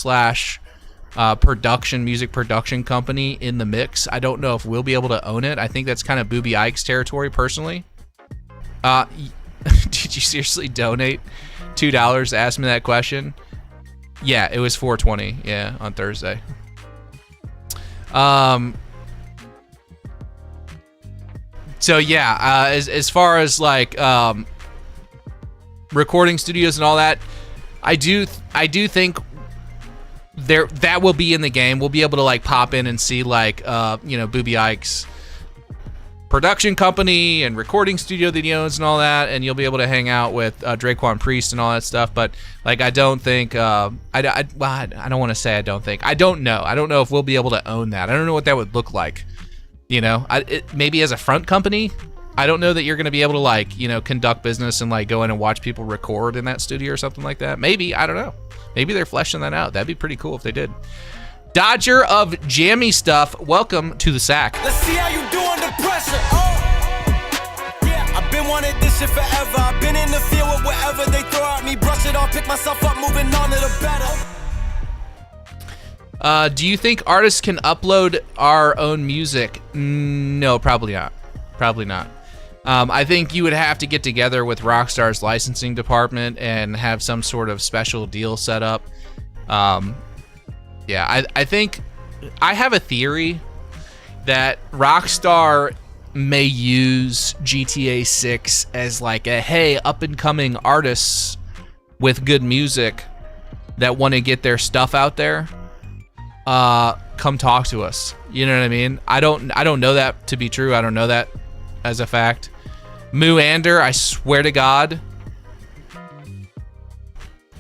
music production company in the mix. I don't know if we'll be able to own it. I think that's kind of Booby Ike's territory, personally. Did you seriously donate $2 to ask me that question? Yeah, it was $4.20. Yeah, on Thursday. So yeah, as far as like recording studios and all that, I do think that will be in the game. We'll be able to like pop in and see like Booby Ike's production company and recording studio that he owns and all that, and you'll be able to hang out with Draquan Priest and all that stuff. But like, I don't think I don't want to say I don't think. I don't know if we'll be able to own that. I don't know what that would look like. Maybe as a front company. I don't know that you're going to be able to like conduct business and like go in and watch people record in that studio or something like that. Maybe, I don't know. Maybe they're fleshing that out. That'd be pretty cool if they did. Dodger of Jammy Stuff, welcome to the sack.
Let's see how you do under pressure. Yeah, I've been wanting this shit forever. I've been in the field with whatever they throw at me. Brush it off, pick myself up, moving on to the better.
Do you think artists can upload our own music? No, probably not. Probably not. I think you would have to get together with Rockstar's licensing department and have some sort of special deal set up. I think I have a theory that Rockstar may use GTA 6 as like a, hey, up and coming artists with good music that want to get their stuff out there, come talk to us. You know what I mean? I don't know that to be true. I don't know that as a fact. Mooander, I swear to God,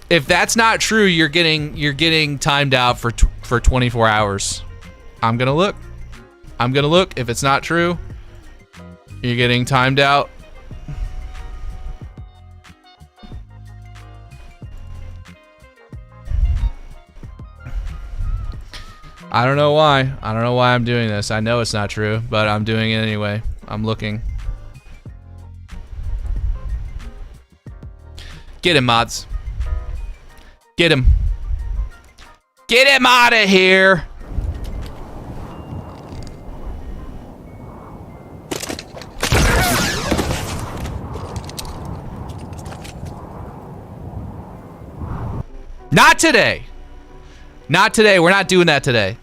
if that's not true, you're getting timed out for 24 hours. I'm gonna look. If it's not true, you're getting timed out. I don't know why. I don't know why I'm doing this. I know it's not true, but I'm doing it anyway. I'm looking. Get him, mods. Get him. Get him out of here. Not today. Not today. We're not doing that today.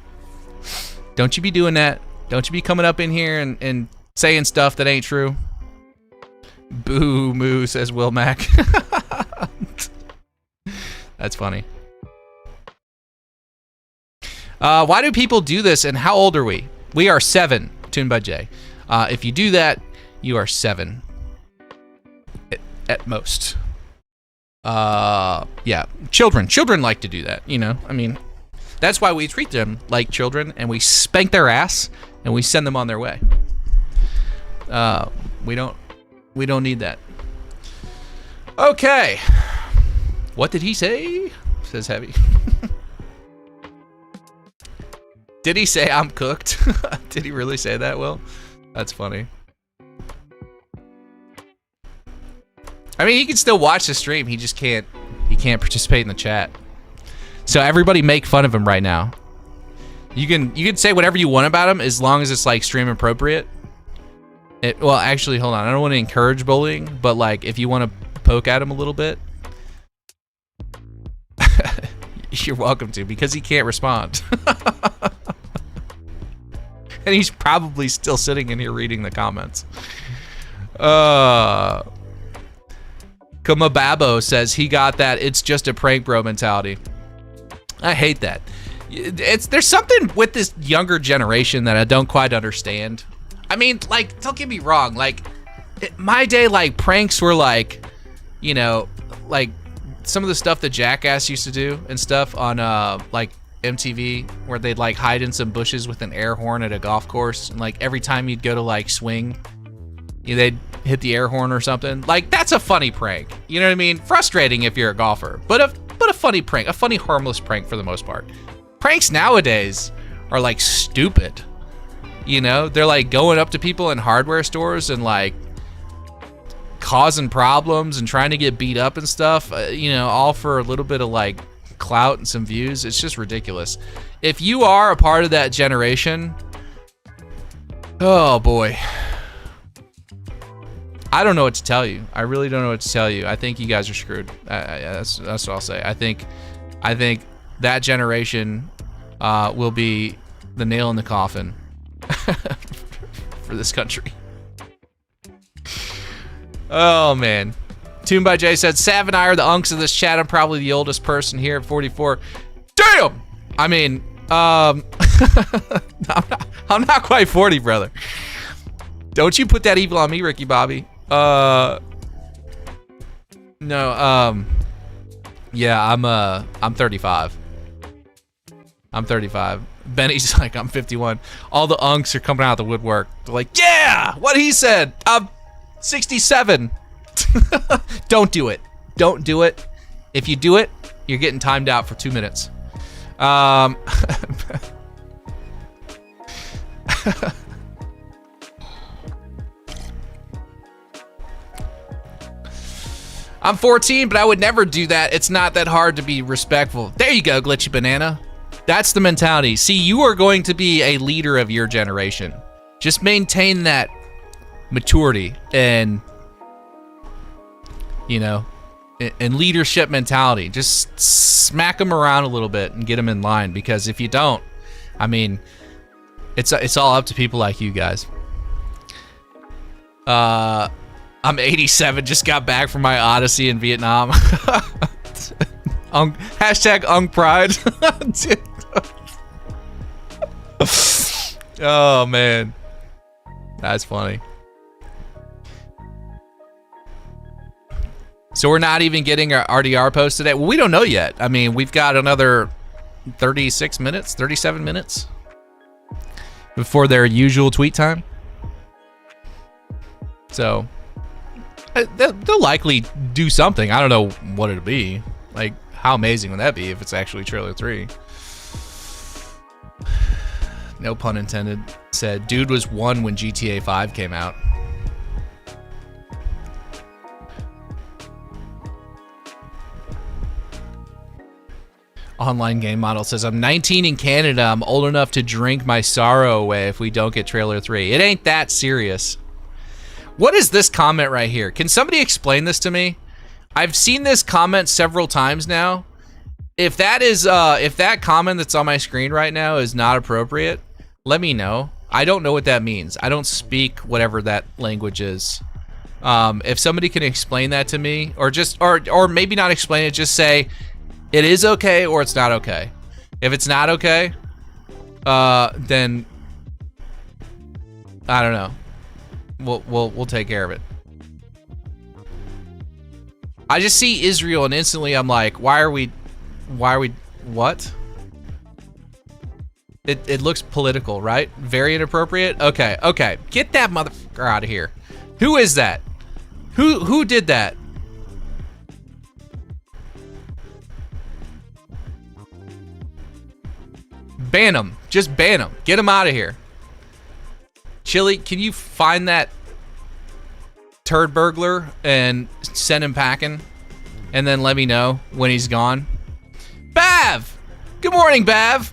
Don't you be doing that. Don't you be coming up in here and saying stuff that ain't true. Boo moo, says Will Mac. That's funny. Why do people do this, and how old are we? We are 7, tuned by Jay. If you do that, you are 7 at most. Yeah, children like to do that, I mean, that's why we treat them like children, and we spank their ass and we send them on their way. We don't need that. Okay, what did he say? Says Heavy. Did he say I'm cooked? Did he really say that, Will? That's funny. I mean, he can still watch the stream. He just can't participate in the chat. So everybody make fun of him right now. You can say whatever you want about him as long as it's like stream appropriate. Well, actually, hold on. I don't want to encourage bullying, but like if you want to poke at him a little bit, you're welcome to, because he can't respond. And he's probably still sitting in here reading the comments. Kamababo says he got that it's just a prank bro mentality. I hate that. There's something with this younger generation that I don't quite understand. I mean, like, don't get me wrong. Like, my day, like, pranks were like, like some of the stuff that Jackass used to do and stuff on, like, MTV, where they'd, like, hide in some bushes with an air horn at a golf course. And, like, every time you'd go to, like, swing, they'd hit the air horn or something. Like, that's a funny prank. You know what I mean? Frustrating if you're a golfer, but a funny prank, a funny, harmless prank for the most part. Pranks nowadays are, like, stupid. They're like going up to people in hardware stores and like causing problems and trying to get beat up and stuff, all for a little bit of like clout and some views. It's just ridiculous. If you are a part of that generation, oh boy, I don't know what to tell you. I really don't know what to tell you. I think you guys are screwed. That's what I'll say. I think that generation will be the nail in the coffin for this country. Oh, man. Tuned by Jay said, Sav and I are the unks of this chat. I'm probably the oldest person here at 44. Damn! I mean, I'm not quite 40, brother. Don't you put that evil on me, Ricky Bobby. No, yeah, I'm 35. I'm 35. Benny's like, I'm 51. All the unks are coming out of the woodwork. They're like, yeah, what he said. I'm 67. Don't do it. Don't do it. If you do it, you're getting timed out for 2 minutes. I'm 14, but I would never do that. It's not that hard to be respectful. There you go, Glitchy Banana. That's the mentality. See, you are going to be a leader of your generation. Just maintain that maturity and, you know, and leadership mentality. Just smack them around a little bit and get them in line, because if you don't, I mean, it's all up to people like you guys. I'm 87, just got back from my odyssey in Vietnam. Hashtag Ung Pride. Oh, man. That's funny. So we're not even getting our RDR post today? Well, we don't know yet. I mean, we've got another 36 minutes, 37 minutes before their usual tweet time. So they'll likely do something. I don't know what it'll be. Like, how amazing would that be if it's actually trailer 3? No pun intended. Said, dude was 1 when GTA 5 came out. Online game model says, I'm 19 in Canada. I'm old enough to drink my sorrow away if we don't get trailer 3. It ain't that serious. What is this comment right here? Can somebody explain this to me? I've seen this comment several times now. If that is, if that comment that's on my screen right now is not appropriate, let me know. I don't know what that means. I don't speak whatever that language is. If somebody can explain that to me, or just, or maybe not explain it, just say it is okay or it's not okay. If it's not okay, then I don't know. We'll take care of it. I just see Israel and instantly I'm like, why are we, what? It looks political, right? Very inappropriate. Okay. Get that motherfucker out of here. Who is that? Who did that? Ban him. Just ban him. Get him out of here. Chili, can you find that turd burglar and send him packing? And then let me know when he's gone. Bav! Good morning, Bav!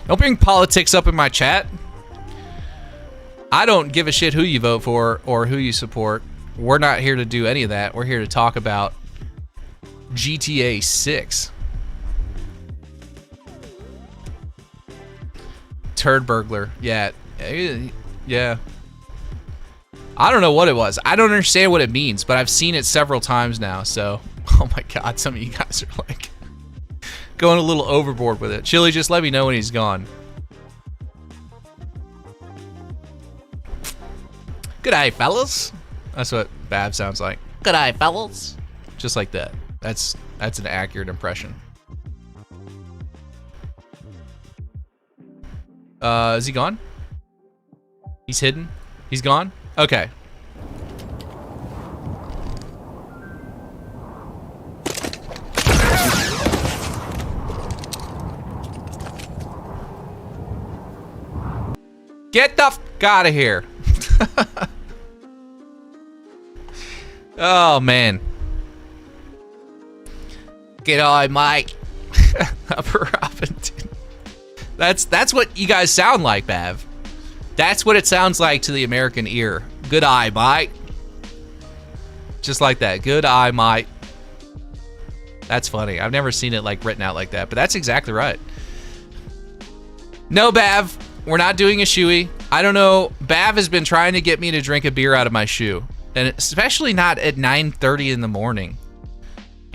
Don't bring politics up in my chat. I don't give a shit who you vote for or who you support. We're not here to do any of that. We're here to talk about GTA 6. Turd burglar. Yeah. Yeah. I don't know what it was. I don't understand what it means, but I've seen it several times now, so. Oh my god, some of you guys are like going a little overboard with it. Chili, just let me know when he's gone. G'day, fellas. That's what Bab sounds like. G'day, fellas. Just like that. That's an accurate impression. Is he gone? He's hidden? He's gone? Okay. Get the f out of here. Oh, man. Get on, Mike. Upper Robin. That's what you guys sound like, Bav. That's what it sounds like to the American ear. Good eye, Mike. Just like that. Good eye, Mike. That's funny. I've never seen it like written out like that, but that's exactly right. No, Bav. We're not doing a shoey. I don't know. Bav has been trying to get me to drink a beer out of my shoe, and especially not at 9:30 in the morning.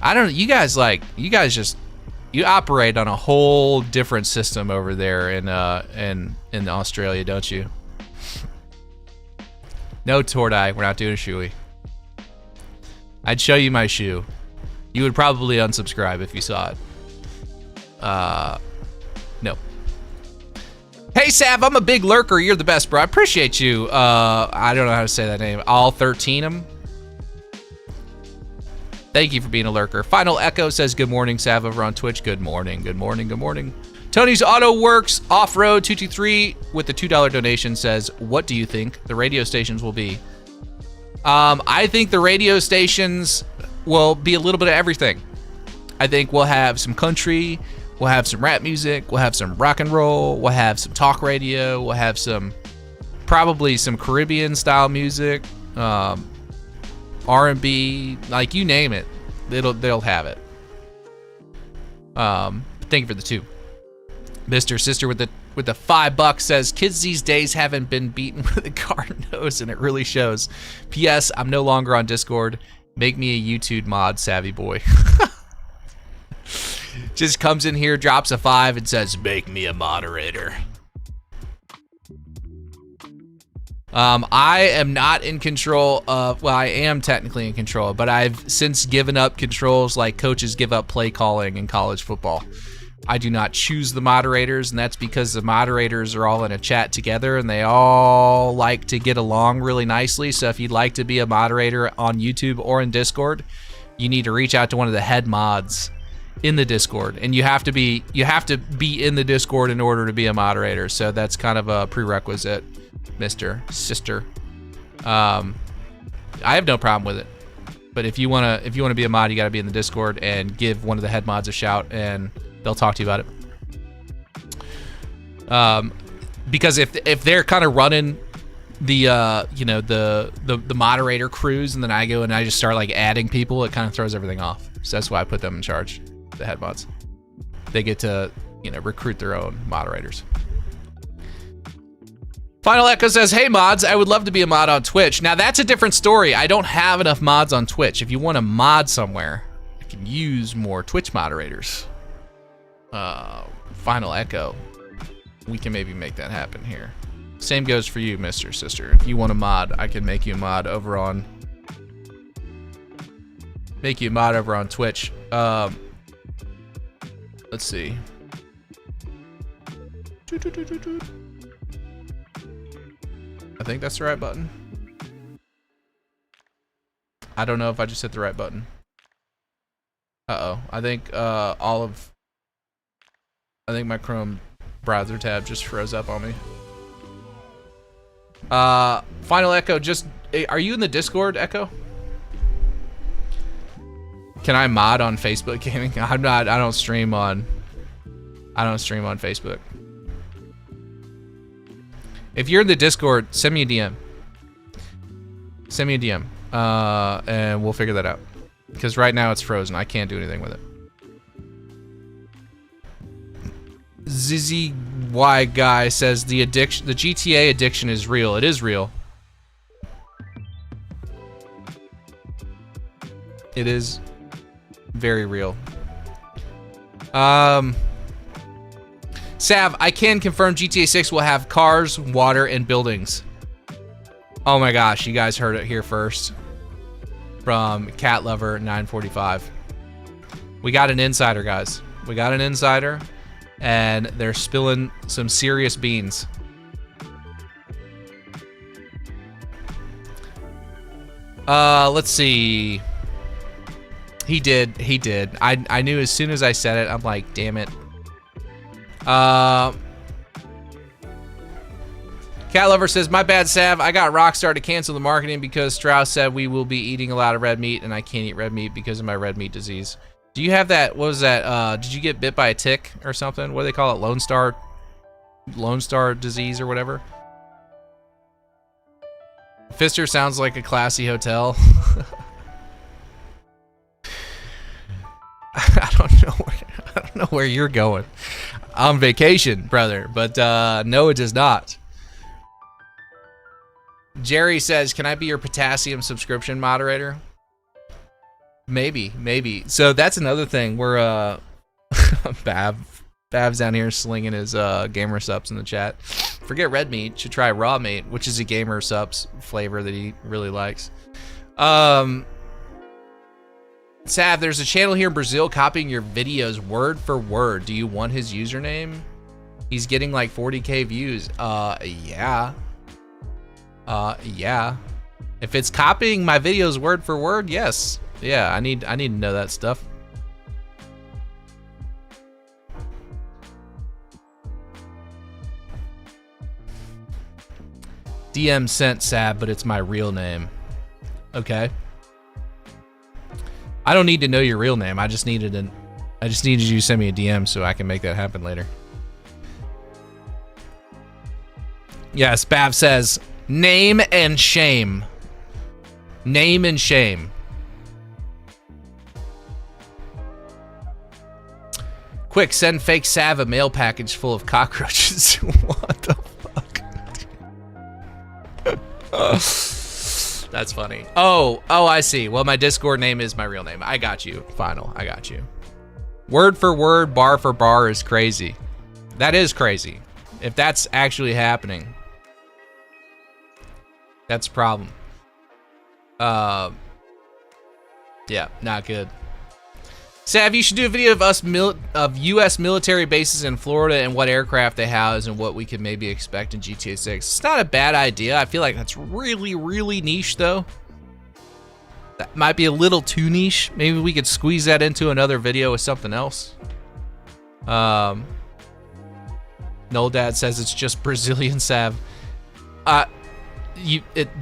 I don't. You guys you operate on a whole different system over there in Australia, don't you? No, Tordai, we're not doing a shoey. I'd show you my shoe. You would probably unsubscribe if you saw it. No. Hey, Sav, I'm a big lurker. You're the best, bro. I appreciate you. I don't know how to say that name. All 13'em. Thank you for being a lurker. Final Echo says, good morning, Sav, over on Twitch. Good morning, good morning, good morning. Tony's Auto Works Off-Road 223 with the $2 donation says, what do you think the radio stations will be? I think the radio stations will be a little bit of everything. I think we'll have some country, we'll have some rap music, we'll have some rock and roll, we'll have some talk radio, we'll have probably some Caribbean style music, R&B, like you name it, they'll have it. Thank you for the 2. Mr. Sister with the $5 says, kids these days haven't been beaten with a garden hose, and it really shows. P.S. I'm no longer on Discord. Make me a YouTube mod, savvy boy. Just comes in here, drops a 5, and says, make me a moderator. I am not in control of, well, I am technically in control, but I've since given up controls like coaches give up play calling in college football. I do not choose the moderators, and that's because the moderators are all in a chat together, and they all like to get along really nicely. So if you'd like to be a moderator on YouTube or in Discord, you need to reach out to one of the head mods in the Discord, and you have to be in the Discord in order to be a moderator. So that's kind of a prerequisite, Mr. Sister. I have no problem with it, but if you wanna be a mod, you gotta be in the Discord and give one of the head mods a shout, and they'll talk to you about it. Because if they're kind of running the the moderator crews, and then I go and I just start like adding people, it kind of throws everything off. So that's why I put them in charge, the head mods. They get to recruit their own moderators. Final Echo says, hey mods, I would love to be a mod on Twitch. Now that's a different story. I don't have enough mods on Twitch. If you want to mod somewhere, I can use more Twitch moderators. Final Echo, we can maybe make that happen here. Same goes for you, Mr. Sister. If you want a mod, I can make you a mod over on Twitch. Let's see. I think that's the right button. I don't know if I just hit the right button. I think I think my Chrome browser tab just froze up on me. Final Echo, are you in the Discord, Echo? Can I mod on Facebook Gaming? I don't stream on Facebook. If you're in the Discord, send me a DM. And we'll figure that out. Because right now it's frozen. I can't do anything with it. ZZY guy says the GTA addiction is real. It is real. It is very real. Sav, I can confirm GTA 6 will have cars, water, and buildings. Oh my gosh, you guys heard it here first. From Cat Lover 945. We got an insider, guys. We got an insider, and they're spilling some serious beans. Let's see. He did. I knew as soon as I said it, I'm like, damn it. Cat Lover says, my bad, Sav. I got Rockstar to cancel the marketing because Strauss said we will be eating a lot of red meat, and I can't eat red meat because of my red meat disease. Do you have that? What was that? Did you get bit by a tick or something? What do they call it? Lone Star disease or whatever? Fister sounds like a classy hotel. I don't know where you're going. On vacation, brother, but no, it does not. Jerry says, can I be your potassium subscription moderator? Maybe. So that's another thing. We're Bav's down here slinging his gamer subs in the chat. Forget red meat, should try raw meat, which is a gamer subs flavor that he really likes. Sav, there's a channel here in Brazil copying your videos word for word. Do you want his username? He's getting like 40k views. Yeah. Yeah. If it's copying my videos word for word, yes. Yeah, I need to know that stuff. DM sent Sab, but it's my real name. Okay. I don't need to know your real name. I just needed you to send me a DM so I can make that happen later. Yes, Bav says, name and shame. Name and shame. Quick, send fake Sav a mail package full of cockroaches. What the fuck? That's funny. Oh, I see. Well, my Discord name is my real name. I got you. Final, I got you. Word for word, bar for bar is crazy. That is crazy. If that's actually happening, that's a problem. Yeah, not good. Sav, you should do a video of us of U.S. military bases in Florida and what aircraft they house and what we could maybe expect in GTA 6. It's not a bad idea. I feel like that's really, really niche, though. That might be a little too niche. Maybe we could squeeze that into another video with something else. Noel Dad says it's just Brazilian Sav.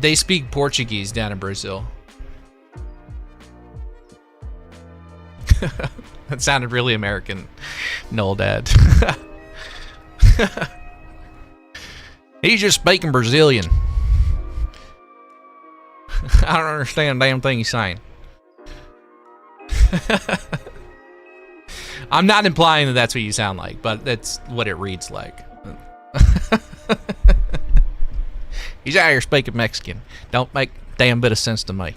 They speak Portuguese down in Brazil. That sounded really American, Noel Dad. He's just speaking Brazilian. I don't understand a damn thing he's saying. I'm not implying that that's what you sound like, but that's what it reads like. He's out here speaking Mexican. Don't make a damn bit of sense to me.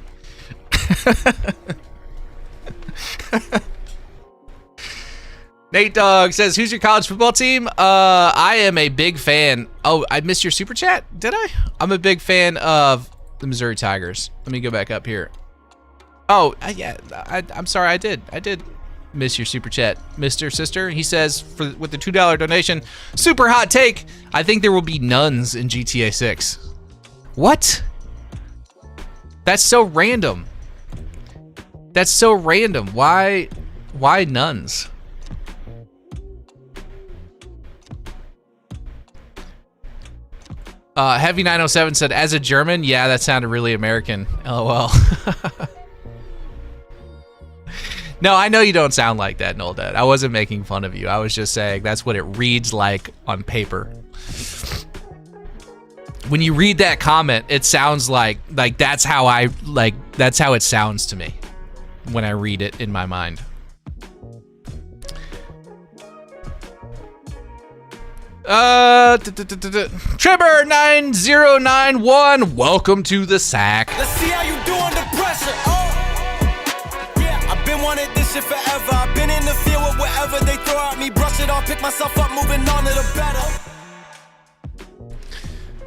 Nate Dogg says, who's your college football team? I am a big fan. Oh, I missed your super chat, did I? I'm a big fan of the Missouri Tigers. Let me go back up here. Oh, yeah, I'm sorry, I did miss your super chat, Mr. Sister. He says, with the $2 donation, super hot take, I think there will be nuns in GTA 6. What? That's so random. That's so random. Why nuns? Heavy 907 said, as a German, yeah, that sounded really American. LOL. No, I know you don't sound like that, Noel Dad. I wasn't making fun of you. I was just saying that's what it reads like on paper. When you read that comment, it sounds like that's how that's how it sounds to me when I read it in my mind. Trevor 9091, welcome to the sack.
Let's see how you do under pressure. Yeah, I've been wanting this shit forever. I've been in the field with whatever they throw at me. Brush it off, pick myself up, moving on to the better.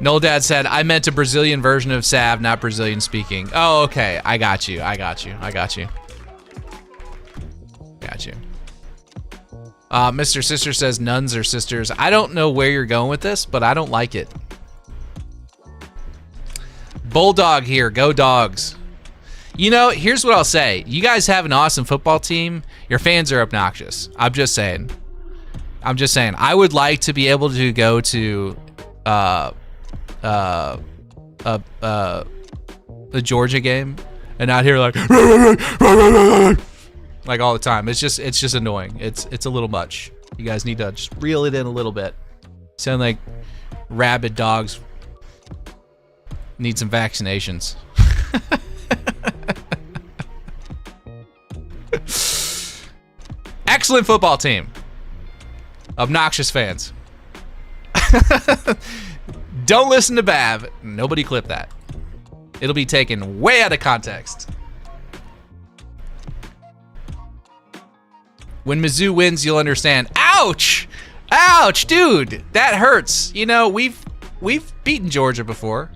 Noel Dad said, I meant a Brazilian version of Sav, not Brazilian speaking. Oh, okay. I got you. Mr. Sister says nuns are sisters. I don't know where you're going with this, but I don't like it. Bulldog here. Go Dogs. You know, here's what I'll say. You guys have an awesome football team. Your fans are obnoxious. I'm just saying. I would like to be able to go to the Georgia game and not hear like all the time. It's just annoying. It's a little much. You guys need to just reel it in a little bit. Sound like rabid dogs need some vaccinations. Excellent football team. Obnoxious fans. Don't listen to Bav. Nobody clip that. It'll be taken way out of context. When Mizzou wins, you'll understand. Ouch! Ouch, dude! That hurts. You know, we've beaten Georgia before.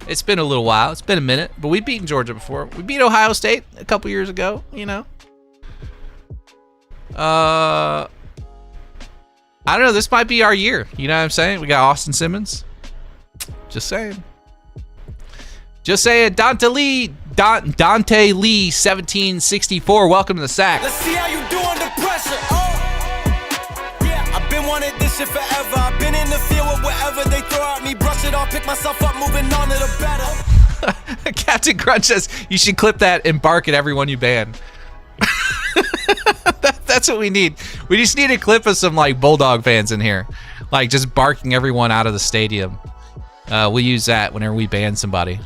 It's been a little while. It's been a minute, but we've beaten Georgia before. We beat Ohio State a couple years ago, you know. I don't know. This might be our year. You know what I'm saying? We got Austin Simmons. Just saying. Just saying. Dante Lee, 1764. Welcome to the sack.
Let's see how you do under pressure. Yeah, I've been wanting this shit forever. I've been in the field with whatever they throw at me. Brush it off, pick myself up, moving on to the better.
Captain Crunch says you should clip that and bark at everyone you ban. That's what we need. We just need a clip of some like Bulldog fans in here, like just barking everyone out of the stadium. We'll use that whenever we ban somebody.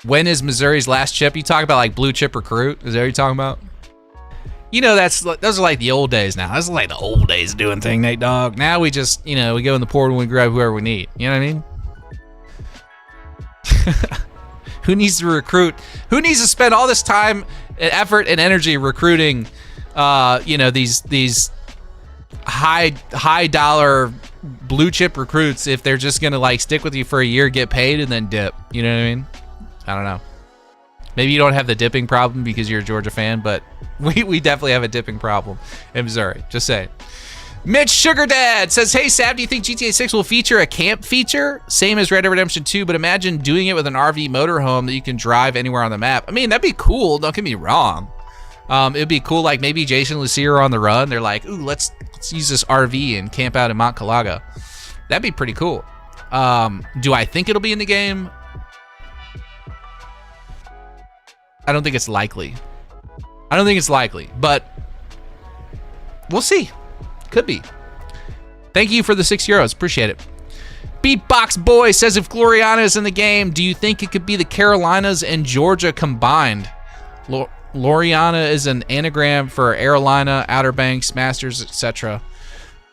When is Missouri's last chip? You talk about like blue chip recruit? Is that what you're talking about? You know, those are like the old days now. Those are like the old days doing thing, Nate Dogg. Now we just, you know, we go in the portal and we grab whoever we need. You know what I mean? Who needs to recruit? Who needs to spend all this time, effort, and energy recruiting, you know, these high dollar blue chip recruits if they're just gonna like stick with you for a year, get paid, and then dip? You know what I mean? I don't know. Maybe you don't have the dipping problem because you're a Georgia fan, but we definitely have a dipping problem in Missouri. Just saying. Mitch Sugar Dad says, hey, Sav, do you think GTA 6 will feature a camp feature? Same as Red Dead Redemption 2, but imagine doing it with an RV motorhome that you can drive anywhere on the map. I mean, that'd be cool. Don't get me wrong. It'd be cool, like maybe Jason and Lucia are on the run. They're like, ooh, let's use this RV and camp out in Mount Calaga. That'd be pretty cool. Do I think it'll be in the game? I don't think it's likely. But we'll see. Could be. Thank you for the €6. Appreciate it. Beatbox Boy says, if Gloriana is in the game, do you think it could be the Carolinas and Georgia combined? Gloriana is an anagram for Carolina, Outer Banks, Masters, etc.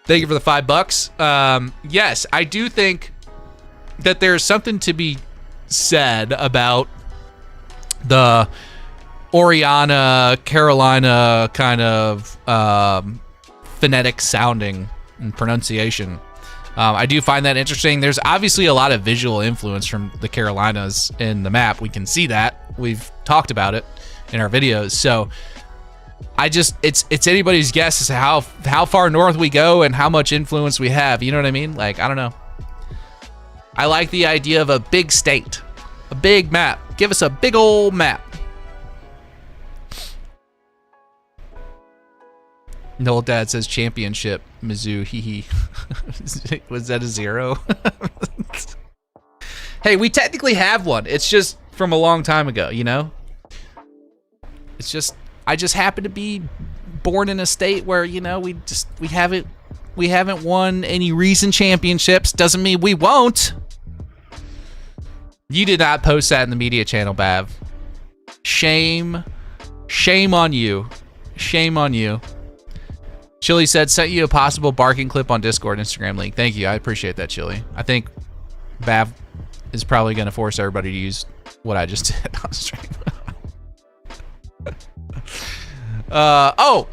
Thank you for the $5. Yes, I do think that there's something to be said about the Oriana, Carolina kind of phonetic sounding and pronunciation. I do find that interesting. There's obviously a lot of visual influence from the Carolinas in the map. We can see that. We've talked about it in our videos. So it's anybody's guess as to how far north we go and how much influence we have. You know what I mean? Like, I don't know. I like the idea of a big state, a big map. Give us a big old map. Noel Dad says championship, Mizzou, hee hee. Was that a 0? Hey, we technically have one. It's just from a long time ago, you know? It's just, I just happen to be born in a state where, you know, we haven't won any recent championships. Doesn't mean we won't. You did not post that in the media channel, Bav. Shame on you. Shame on you. Chili said, sent you a possible barking clip on Discord Instagram link. Thank you. I appreciate that, Chili. I think Bav is probably going to force everybody to use what I just did on stream. Mark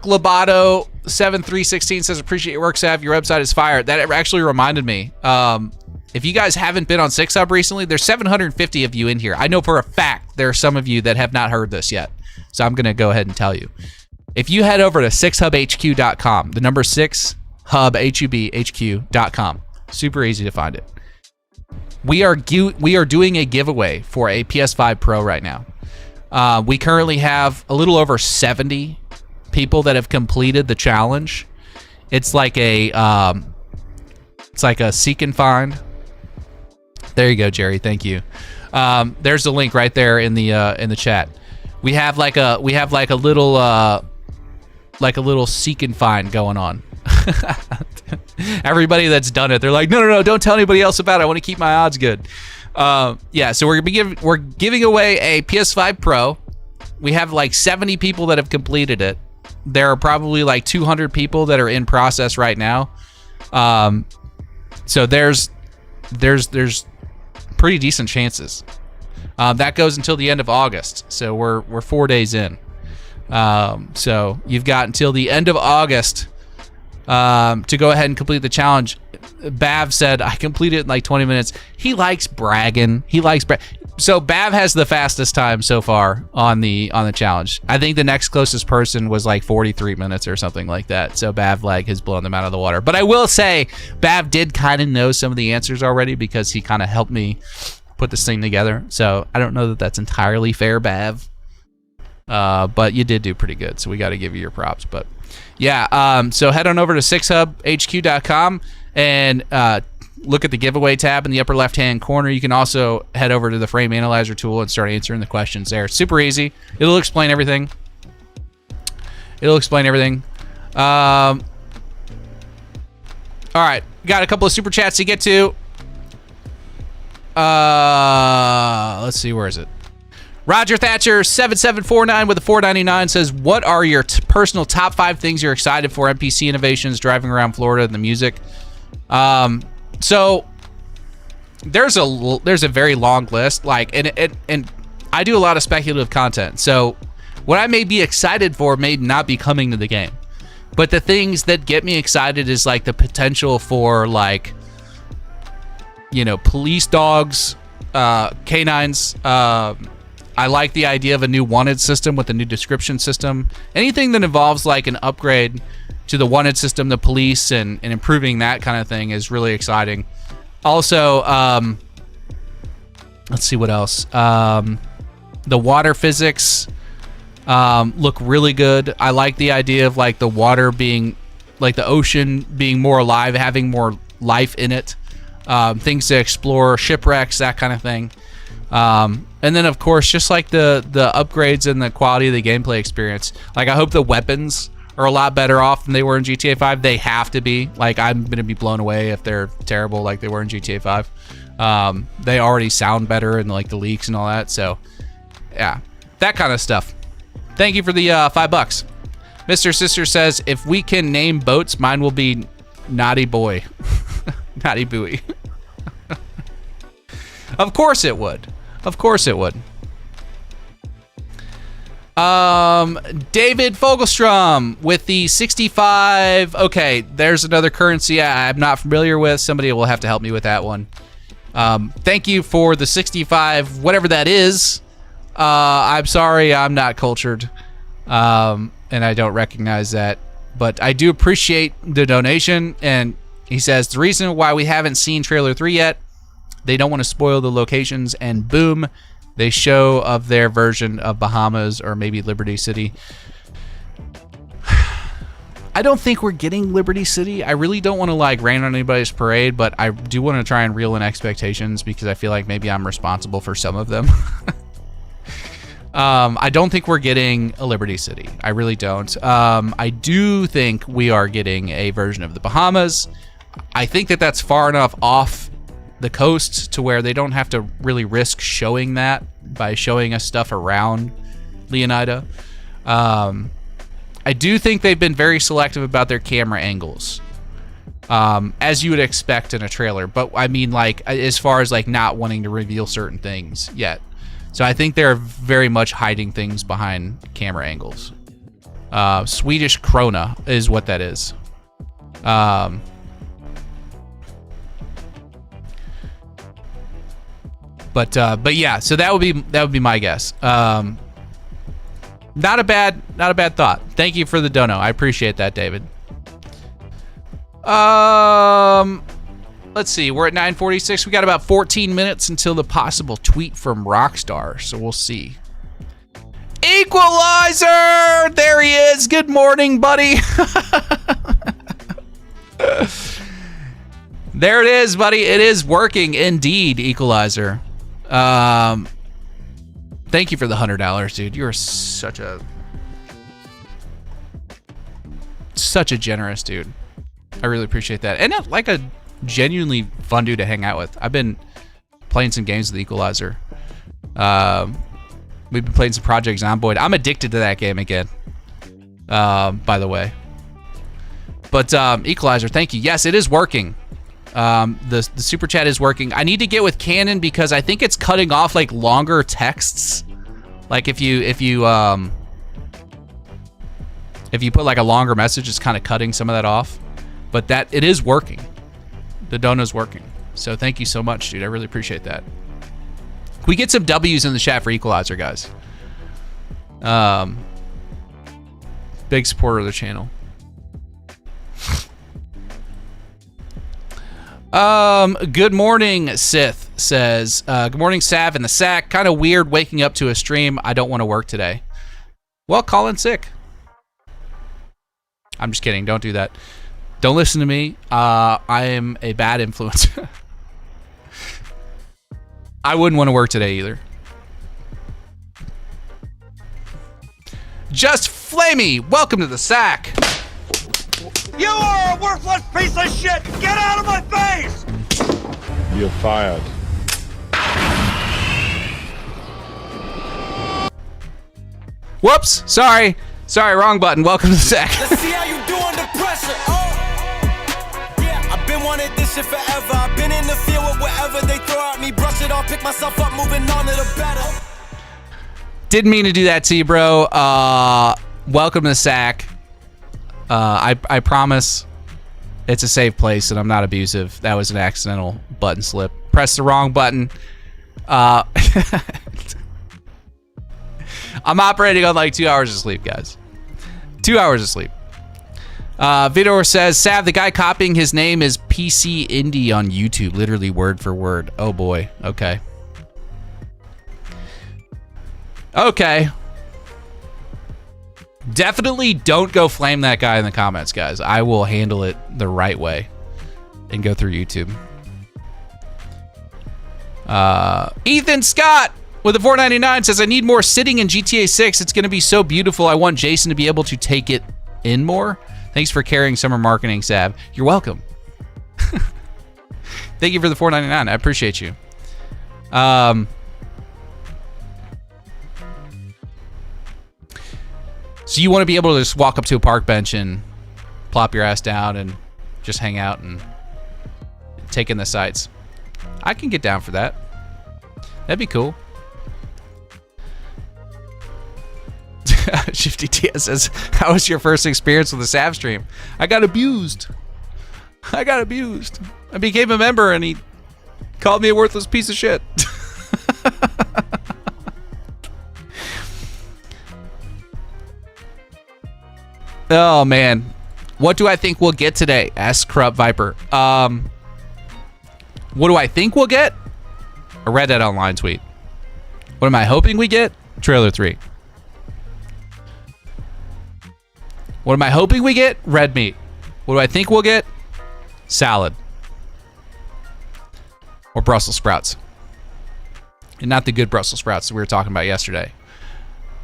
Labato 7316 says, appreciate your work, Sav. Your website is fire. That actually reminded me. If you guys haven't been on 6Hub recently, there's 750 of you in here. I know for a fact there are some of you that have not heard this yet. So I'm going to go ahead and tell you. If you head over to 6hubhq.com, the number 6hubhq.com, super easy to find it. We are doing a giveaway for a PS5 Pro right now. We currently have a little over 70 people that have completed the challenge. It's like a seek and find. There you go, Jerry. Thank you. There's the link right there in the chat. We have like a little seek and find going on. Everybody that's done it, they're like, no, don't tell anybody else about it. I want to keep my odds good. Yeah, so we're giving away a PS5 Pro. We have like 70 people that have completed it. There are probably like 200 people that are in process right now. So there's pretty decent chances. That goes until the end of August, so we're 4 days in. So you've got until the end of August to go ahead and complete the challenge. Bav said, I completed it in like 20 minutes. He likes bragging. So Bav has the fastest time so far on the challenge. I think the next closest person was like 43 minutes or something like that. So Bav has blown them out of the water. But I will say, Bav did kind of know some of the answers already because he kind of helped me put this thing together. So I don't know that that's entirely fair, Bav. But you did do pretty good, so we got to give you your props. But yeah, so head on over to 6hubhq.com and look at the giveaway tab in the upper left-hand corner. You can also head over to the frame analyzer tool and start answering the questions there. Super easy. It'll explain everything. All right, got a couple of super chats to get to. Let's see, where is it? Roger Thatcher 7749 with a 499 says, what are your personal top 5 things you're excited for NPC innovations driving around Florida and the music? So there's a very long list, and I do a lot of speculative content. So what I may be excited for may not be coming to the game, but the things that get me excited is like the potential for police dogs, canines. I like the idea of a new wanted system with a new description system. Anything that involves like an upgrade to the wanted system, the police, and improving that kind of thing is really exciting. Also, let's see what else. The water physics look really good. I like the idea of like the water being, like the ocean being more alive, having more life in it. Things to explore, shipwrecks, that kind of thing. And then of course, just like the upgrades and the quality of the gameplay experience. Like I hope the weapons are a lot better off than they were in GTA 5. They have to be. Like I'm gonna be blown away if they're terrible like they were in GTA 5. They already sound better in like the leaks and all that. So yeah, that kind of stuff. Thank you for the $5. Mr. Sister says, if we can name boats, mine will be Naughty Boy. Naughty Buoy. Of course it would. David Fogelstrom with the 65. Okay, there's another currency I'm not familiar with. Somebody will have to help me with that one. Thank you for the 65, whatever that is. I'm sorry, I'm not cultured, and I don't recognize that, but I do appreciate the donation. And he says, the reason why we haven't seen trailer 3 yet, they don't want to spoil the locations, and boom, they show of their version of Bahamas or maybe Liberty City. I don't think we're getting Liberty City. I really don't want to like rain on anybody's parade, but I do want to try and reel in expectations because I feel like maybe I'm responsible for some of them. I don't think we're getting a Liberty City. I really don't. I do think we are getting a version of the Bahamas. I think that that's far enough off the coast to where they don't have to really risk showing that by showing us stuff around Leonida. I do think they've been very selective about their camera angles, as you would expect in a trailer. But I mean, like, as far as like not wanting to reveal certain things yet. So I think they're very much hiding things behind camera angles. Swedish krona is what that is. But yeah, so that would be my guess. Not a bad thought. Thank you for the dono. I appreciate that, David. Let's see. We're at 9:46. We got about 14 minutes until the possible tweet from Rockstar, so we'll see. Equalizer! There he is. Good morning, buddy. There it is, buddy. It is working indeed, Equalizer. Thank you for the $100, dude. You're such a generous dude. I really appreciate that. And like a genuinely fun dude to hang out with. I've been playing some games with Equalizer. We've been playing some Project Zomboid. I'm addicted to that game again. By the way. But Equalizer, thank you. Yes, it is working. The super chat is working. I need to get with Canon because I think it's cutting off like longer texts. Like if you put like a longer message, it's kind of cutting some of that off. But that it is working. The dono's working. So thank you so much, dude. I really appreciate that. We get some W's in the chat for Equalizer, guys. Big supporter of the channel. Good morning, Sith says. Good morning, Sav in the sack. Kind of weird waking up to a stream. I don't want to work today. Well, call in sick. I'm just kidding. Don't do that. Don't listen to me. I am a bad influence. I wouldn't want to work today either. Just Flamey, welcome to the sack.
You are a worthless piece of shit! Get out of my face!
You're fired.
Whoops, sorry, wrong button. Welcome to the sack.
Let's see how you do under pressure. Yeah, I've been wanting this shit forever. I've been in the field with whatever they throw at me. Brush it off, pick myself up, moving on to the better.
Didn't mean to do that to you, bro. Welcome to the sack. I promise it's a safe place and I'm not abusive. That was an accidental button slip. Press the wrong button. I'm operating on like 2 hours of sleep, guys. 2 hours of sleep. Vidor says, Sav, the guy copying his name is PC Indie on YouTube, literally word for word. Oh boy. Okay. Okay. Definitely don't go flame that guy in the comments, guys. I will handle it the right way and go through YouTube. Ethan Scott with a $4.99 says, I need more sitting in GTA 6. It's going to be so beautiful. I want Jason to be able to take it in more. Thanks for carrying summer marketing, Sav. You're welcome. Thank you for the $4.99. I appreciate you. So you want to be able to just walk up to a park bench and plop your ass down and just hang out and take in the sights. I can get down for that. That'd be cool. Shifty Tia says, how was your first experience with the Sav stream? I got abused. I became a member and he called me a worthless piece of shit. Oh man, what do I think we'll get today? Ask Corrupt Viper. What do I think we'll get? I read that online tweet. What am I hoping we get? Trailer 3. What am I hoping we get? Red meat. What do I think we'll get? Salad. Or Brussels sprouts. And not the good Brussels sprouts that we were talking about yesterday.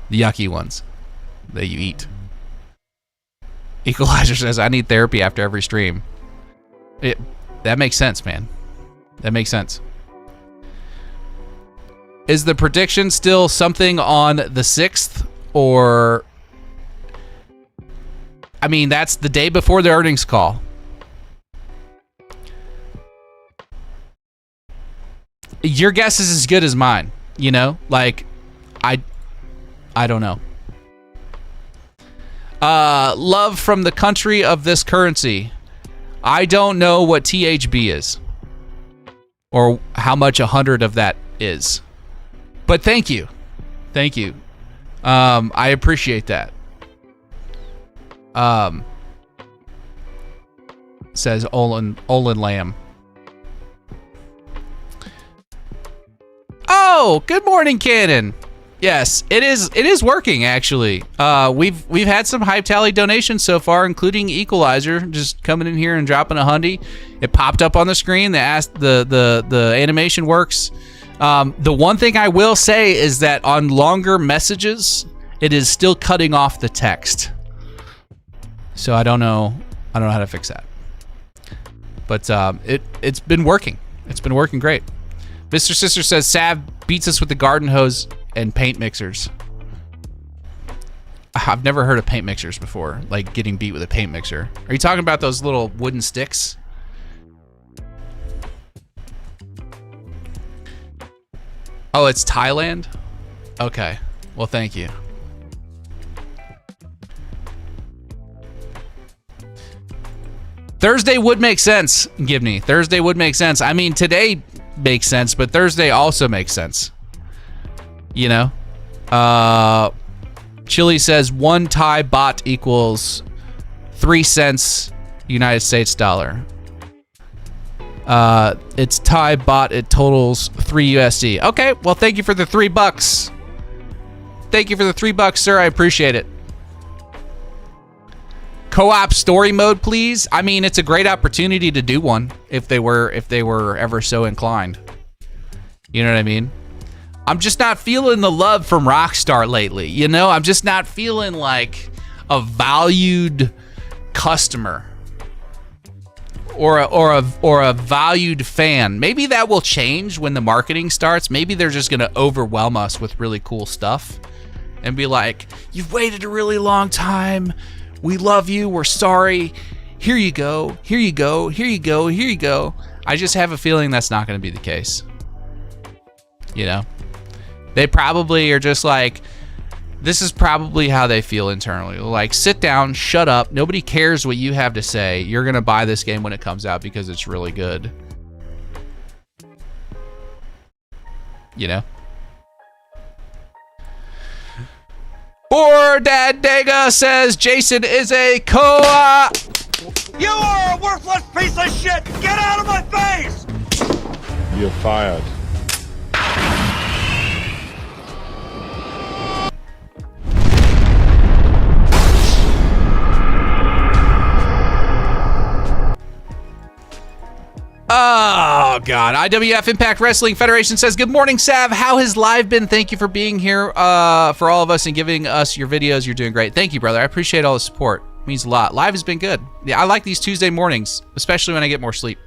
The yucky ones that you eat. Equalizer says, I need therapy after every stream. That makes sense, man. That makes sense. Is the prediction still something on the 6th? Or... I mean, that's the day before the earnings call. Your guess is as good as mine, you know? Like, I don't know. Love from the country of this currency. I don't know what THB is. Or how much 100 of that is. But thank you. Thank you. I appreciate that. Says Olin Lamb. Oh, good morning, Cannon. Yes, it is working actually. We've had some Hype Tally donations so far, including Equalizer just coming in here and dropping a hundy. It popped up on the screen. They asked the animation works. The one thing I will say is that on longer messages, it is still cutting off the text. So I don't know how to fix that. But it's been working. It's been working great. Mr. Sister says Sav beats us with the garden hose and paint mixers. I've never heard of paint mixers before, like getting beat with a paint mixer. Are you talking about those little wooden sticks? Oh, it's Thailand? Okay. Well, thank you. Thursday would make sense, Gibney. Thursday would make sense. I mean, today makes sense, but Thursday also makes sense. You know? Chili says 1 Thai baht equals 3 cents United States dollar. It's Thai baht. It totals 3 USD. Okay, well, thank you for the $3. Thank you for the $3, sir. I appreciate it. Co-op story mode, please. I mean, it's a great opportunity to do one if they were ever so inclined. You know what I mean? I'm just not feeling the love from Rockstar lately. You know, I'm just not feeling like a valued customer. Or a valued fan. Maybe that will change when the marketing starts. Maybe they're just gonna overwhelm us with really cool stuff and be like, you've waited a really long time. We love you. We're sorry. Here you go. Here you go. Here you go. Here you go. I just have a feeling that's not gonna be the case. You know? They probably are just like, this is probably how they feel internally. Like, sit down, shut up. Nobody cares what you have to say. You're going to buy this game when it comes out because it's really good. You know? Or Dad Dega says Jason is a co-op.
You are a worthless piece of shit! Get out of my face!
You're fired.
Oh, God. IWF Impact Wrestling Federation says, good morning, Sav. How has live been? Thank you for being here for all of us and giving us your videos. You're doing great. Thank you, brother. I appreciate all the support. It means a lot. Live has been good. Yeah, I like these Tuesday mornings, especially when I get more sleep.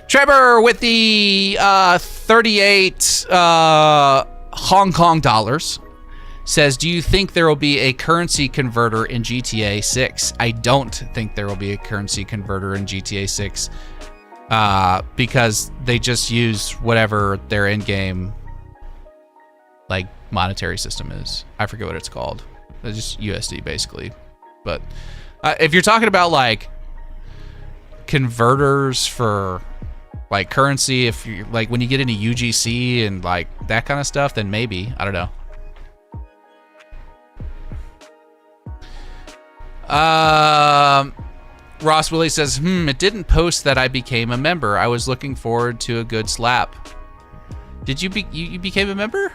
Trevor with the 38 Hong Kong dollars says, do you think there will be a currency converter in GTA 6? I don't think there will be a currency converter in GTA 6. Because they just use whatever their in-game like monetary system is. I forget what it's called. It's just USD basically. But if you're talking about like converters for like currency, if you like when you get into UGC and like that kind of stuff, then maybe, I don't know. Ross Willie says, it didn't post that I became a member. I was looking forward to a good slap. Did you became a member?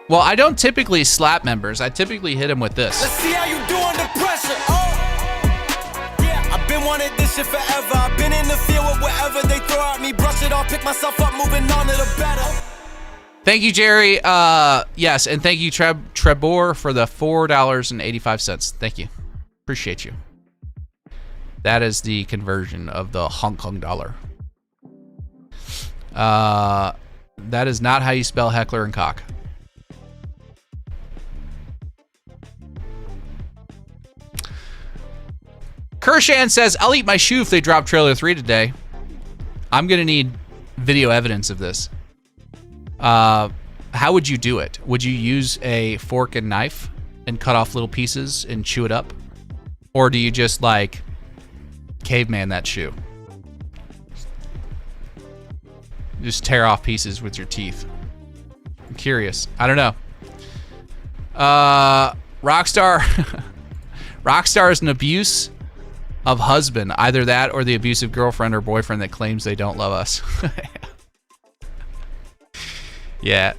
Well, I don't typically slap members. I typically hit them with this.
Let's see how you do under pressure. Oh, yeah, I've been wanting this shit forever. I've been in the field with whatever they throw at me. Brush it off, pick myself up, moving on to the better.
Thank you, Jerry. Yes, and thank you, Trebor, for the $4.85. Thank you. Appreciate you. That is the conversion of the Hong Kong dollar. That is not how you spell heckler and cock. Kershan says, I'll eat my shoe if they drop trailer 3 today. I'm going to need video evidence of this. How would you do it? Would you use a fork and knife and cut off little pieces and chew it up? Or do you just like caveman that shoe? Just tear off pieces with your teeth. I'm curious. I don't know. Rockstar. Rockstar is an abuse of husband. Either that or the abusive girlfriend or boyfriend that claims they don't love us. Yeah.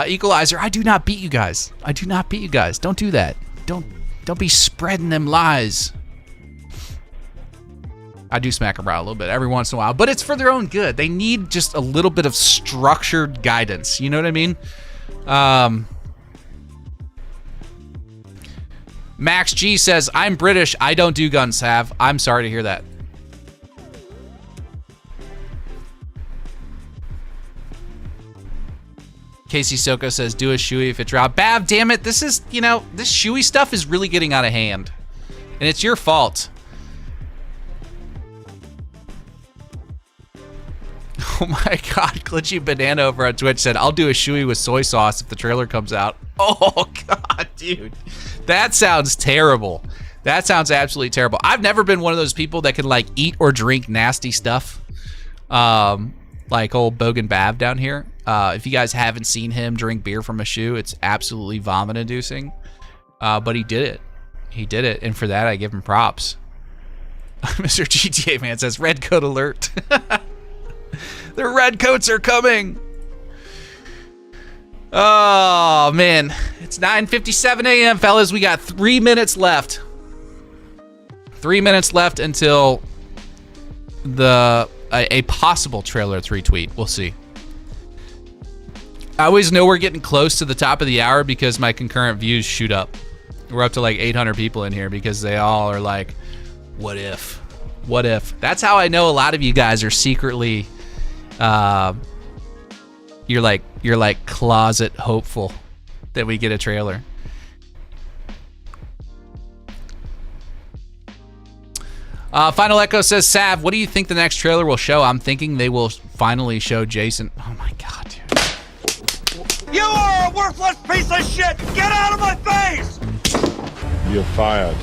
Equalizer, I do not beat you guys. I do not beat you guys. Don't do that. Don't be spreading them lies. I do smack them around a little bit every once in a while, but it's for their own good. They need just a little bit of structured guidance. You know what I mean? Max G says, I'm British. I don't do guns, Sav. I'm sorry to hear that. Casey Soko says, do a shoey if it dropped. Bav, damn it. This is, you know, this shoey stuff is really getting out of hand. And it's your fault. Oh my God. Glitchy Banana over on Twitch said, I'll do a shoey with soy sauce if the trailer comes out. Oh God, dude. That sounds terrible. That sounds absolutely terrible. I've never been one of those people that can like eat or drink nasty stuff. Like old Bogan Bav down here. If you guys haven't seen him drink beer from a shoe, it's absolutely vomit inducing. But he did it. He did it. And for that, I give him props. Mr. GTA Man says, red coat alert. The red coats are coming. Oh, man. It's 9:57 a.m., fellas. We got 3 minutes left. 3 minutes left until a possible trailer 3 tweet. We'll see. I always know we're getting close to the top of the hour because my concurrent views shoot up. We're up to like 800 people in here because they all are like, what if? What if? That's how I know a lot of you guys are secretly, you're like closet hopeful that we get a trailer. Final Echo says, Sav, what do you think the next trailer will show? I'm thinking they will finally show Jason. Oh my God, dude.
You are a worthless piece of shit! Get out of my face!
You're fired.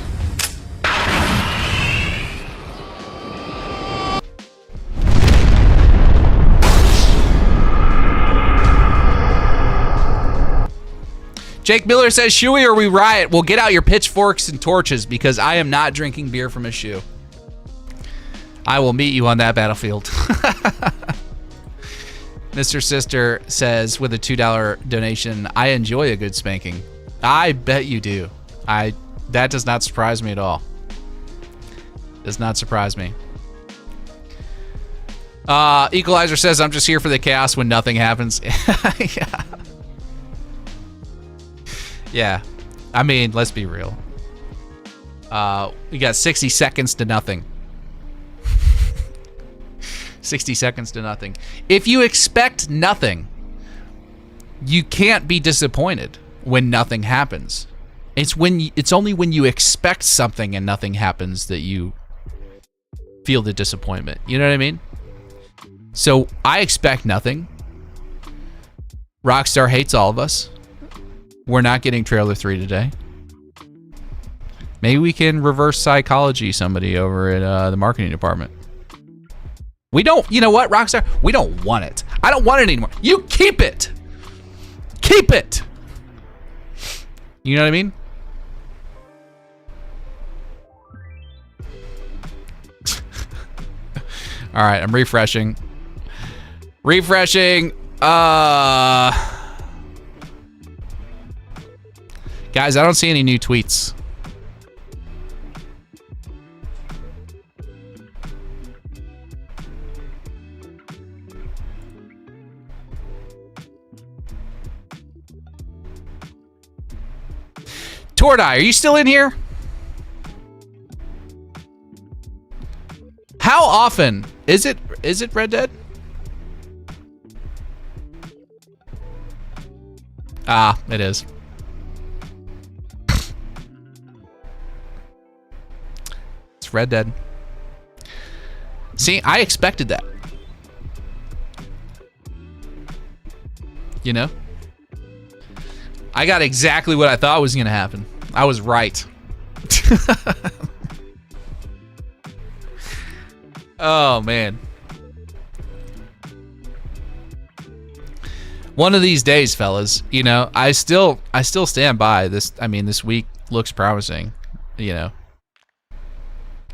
Jake Miller says, Shoey or we riot. Well, get out your pitchforks and torches because I am not drinking beer from a shoe. I will meet you on that battlefield. Mr. Sister says with a $2 donation, I enjoy a good spanking. I bet you do. That does not surprise me at all. Does not surprise me. Equalizer says, I'm just here for the chaos when nothing happens. Yeah. Yeah. I mean, let's be real. We got 60 seconds to nothing. 60 seconds to nothing. If you expect nothing, you can't be disappointed when nothing happens. It's only when you expect something and nothing happens that you feel the disappointment. You know what I mean? So I expect nothing. Rockstar hates all of us. We're not getting trailer 3 today. Maybe we can reverse psychology somebody over at the marketing department. We don't, you know what, Rockstar? We don't want it. I don't want it anymore. You keep it. Keep it. You know what I mean? All right, I'm refreshing. Refreshing. Guys, I don't see any new tweets. Tordai, are you still in here? How often is it Red Dead? Ah, it is. It's Red Dead. See, I expected that. You know? I got exactly what I thought was going to happen. I was right. Oh, man. One of these days, fellas, you know, I still stand by this. I mean, this week looks promising, you know.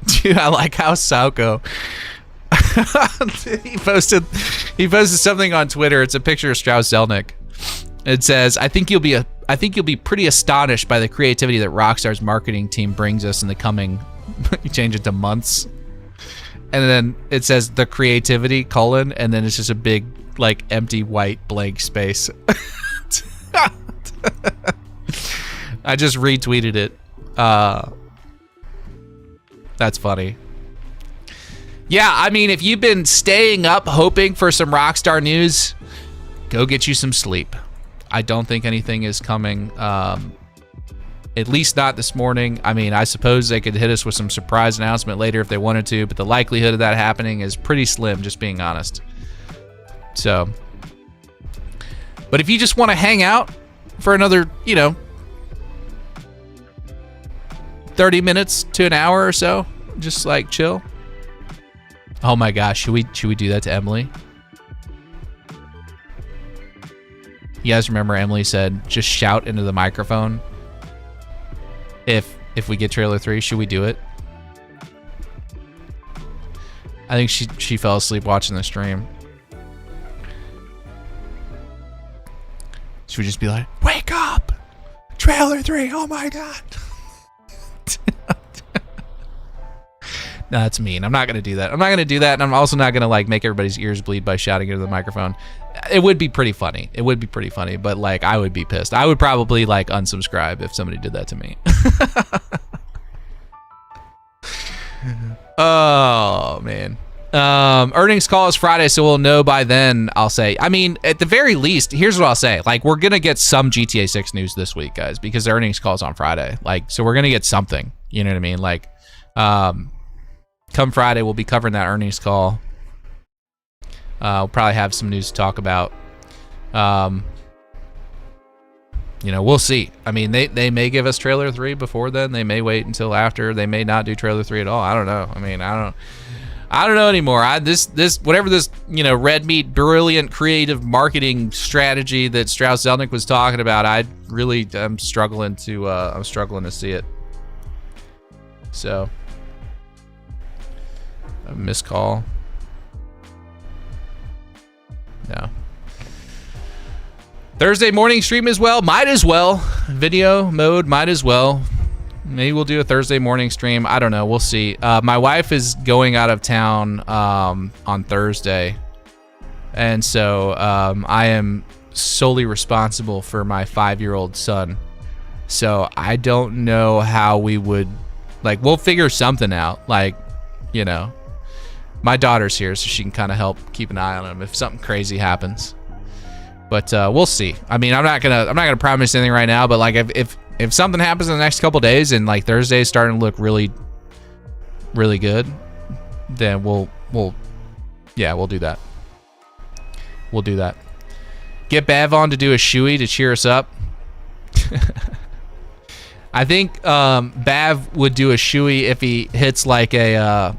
Dude, I like how Sauko he posted something on Twitter. It's a picture of Strauss-Zelnick. It says, I think you'll be pretty astonished by the creativity that Rockstar's marketing team brings us in the coming you change it to months. And then it says the creativity, colon, and then it's just a big, like, empty white blank space. I just retweeted it. That's funny. Yeah, I mean, if you've been staying up hoping for some Rockstar news, go get you some sleep. I don't think anything is coming. At least not this morning. I mean, I suppose they could hit us with some surprise announcement later if they wanted to, but the likelihood of that happening is pretty slim, just being honest. So, but if you just want to hang out for another, 30 minutes to an hour or so, just like chill. Oh my gosh, should we do that to Emily? You guys remember Emily said just shout into the microphone if we get trailer 3? Should we do it? I think she fell asleep watching the stream. Should we just be like, wake up, trailer 3, oh my god. No, that's mean. I'm not gonna do that. And I'm also not gonna like make everybody's ears bleed by shouting into the microphone. It would be pretty funny. But like I would be pissed. I would probably like unsubscribe if somebody did that to me. Oh man. Earnings call is Friday, so we'll know by then, I'll say. I mean, at the very least, here's what I'll say. Like, we're gonna get some GTA 6 news this week, guys, because the earnings call is on Friday. Like, so we're gonna get something. You know what I mean? Like, come Friday, we'll be covering that earnings call. We'll probably have some news to talk about. We'll see. I mean, they may give us trailer 3 before then. They may wait until after. They may not do trailer 3 at all. I don't know. I mean, I don't know anymore. Whatever this, red meat, brilliant creative marketing strategy that Strauss Zelnick was talking about, I'm struggling to see it. So, a missed call. No. Thursday morning stream as well. Might as well. Video mode, might as well. Maybe we'll do a Thursday morning stream. I don't know. We'll see. My wife is going out of town on Thursday. And so I am solely responsible for my 5-year-old son. So I don't know how we would... Like, we'll figure something out. Like, my daughter's here, so she can kind of help keep an eye on him if something crazy happens. But we'll see. I mean, I'm not gonna promise anything right now. But like, if something happens in the next couple days and like Thursday is starting to look really, really good, then we'll do that. We'll do that. Get Bav on to do a shoey to cheer us up. I think Bav would do a shoey if he hits like a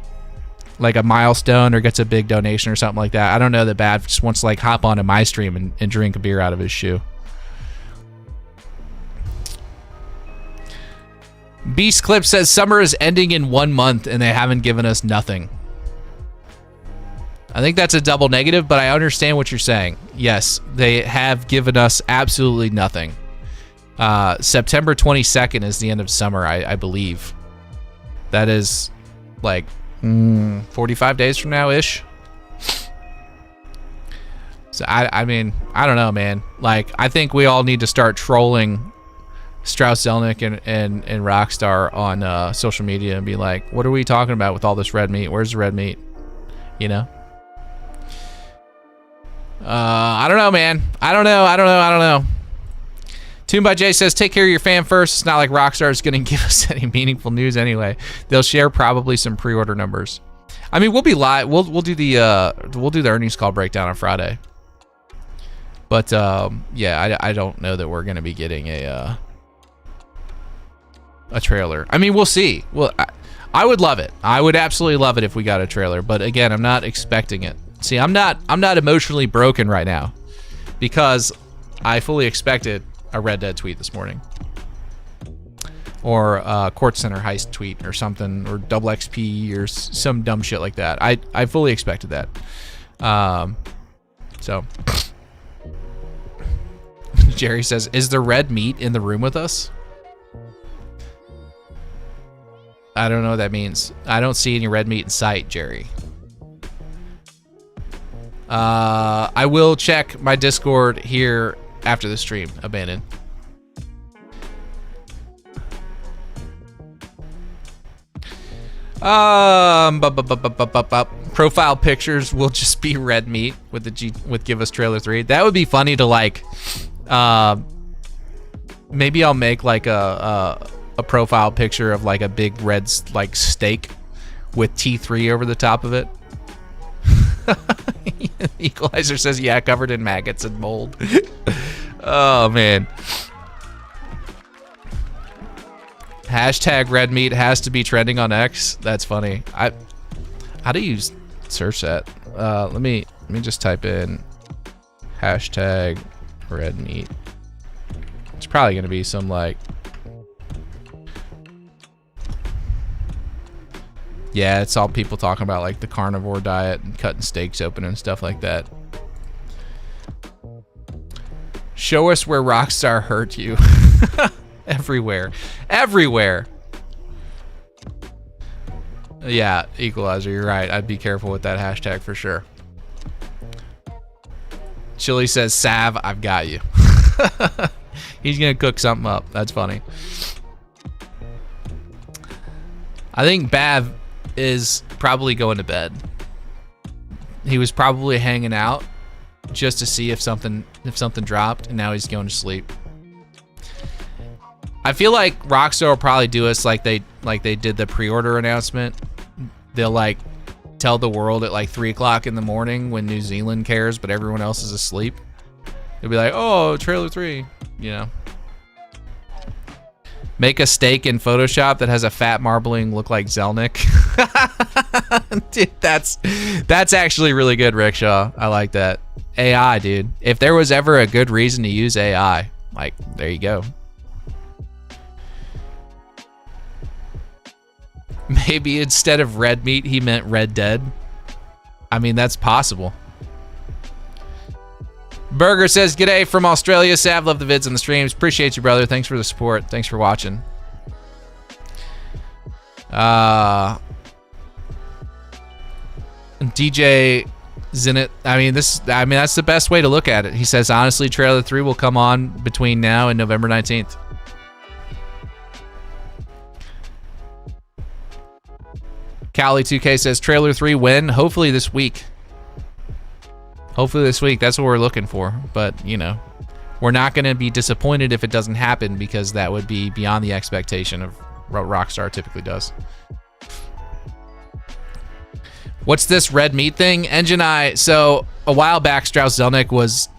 milestone or gets a big donation or something like that. I don't know that Bav just wants to like hop onto my stream and drink a beer out of his shoe. Beast Clip says summer is ending in 1 month and they haven't given us nothing. I think that's a double negative, but I understand what you're saying. Yes, they have given us absolutely nothing. September 22nd is the end of summer, I believe. That is like 45 days from now ish. So I mean, I don't know, man. Like, I think we all need to start trolling Strauss Zelnick and Rockstar on social media and be like, what are we talking about with all this red meat? Where's the red meat? I don't know, man. I don't know. Tuned by Jay says, take care of your fan first. It's not like Rockstar is going to give us any meaningful news anyway. They'll share probably some pre-order numbers. I mean, we'll be live. We'll do the earnings call breakdown on Friday. But yeah, I don't know that we're going to be getting a trailer. I mean, we'll see. Well, I would love it. I would absolutely love it if we got a trailer. But again, I'm not expecting it. See, I'm not emotionally broken right now because I fully expected a Red Dead tweet this morning, or a Court Center heist tweet or something, or double XP or some dumb shit like that. I fully expected that. So Jerry says, is the red meat in the room with us? I don't know what that means. I don't see any red meat in sight, Jerry. I will check my Discord here after the stream. Abandoned. Profile pictures will just be red meat with with give us trailer 3. That would be funny to like Maybe I'll make like a profile picture of like a big red like steak with T3 over the top of it. Equalizer says, yeah, covered in maggots and mold. Oh man. Hashtag red meat has to be trending on X. That's funny. How do you search that? Let me just type in hashtag red meat. It's probably gonna be some like, yeah, it's all people talking about like the carnivore diet and cutting steaks open and stuff like that. Show us where Rockstar hurt you. Everywhere. Everywhere. Yeah, Equalizer, you're right. I'd be careful with that hashtag for sure. Chili says, Sav, I've got you. He's gonna cook something up. That's funny. I think Bav is probably going to bed. He was probably hanging out just to see if something dropped, and now he's going to sleep. I feel like Rockstar will probably do us like they did the pre-order announcement. They'll like tell the world at like 3 o'clock in the morning when New Zealand cares, but everyone else is asleep. They'll be like, oh, trailer 3, you know. Make a steak in Photoshop that has a fat marbling look like Zelnick. Dude, that's actually really good, Rickshaw. I like that. AI, dude. If there was ever a good reason to use AI, like, there you go. Maybe instead of red meat, he meant Red Dead. I mean, that's possible. Burger says, g'day from Australia. Sav, love the vids and the streams. Appreciate you, brother. Thanks for the support. Thanks for watching. DJ Zenit. I mean, that's the best way to look at it. He says, honestly, trailer 3 will come on between now and November 19th. Cali2K says, trailer 3 when? Hopefully this week. Hopefully this week. That's what we're looking for. But, you know, we're not going to be disappointed if it doesn't happen, because that would be beyond the expectation of what Rockstar typically does. What's this red meat thing? Engine Eye. So a while back, Strauss Zelnick was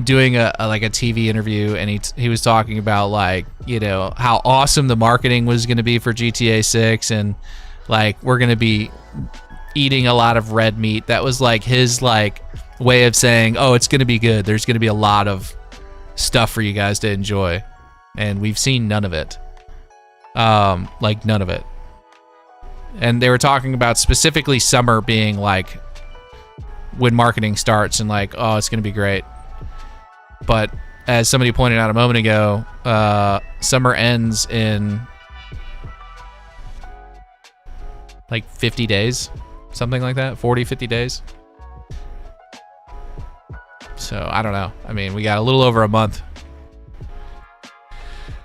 doing a TV interview, and he was talking about, like, you know, how awesome the marketing was going to be for GTA 6, and like we're going to be eating a lot of red meat. That was like his like way of saying, oh, it's going to be good. There's going to be a lot of stuff for you guys to enjoy. And we've seen none of it. Like none of it. And they were talking about specifically summer being like when marketing starts, and like, oh, it's going to be great. But as somebody pointed out a moment ago, summer ends in like 50 days, something like that, 40, 50 days. So I don't know. I mean, we got a little over a month.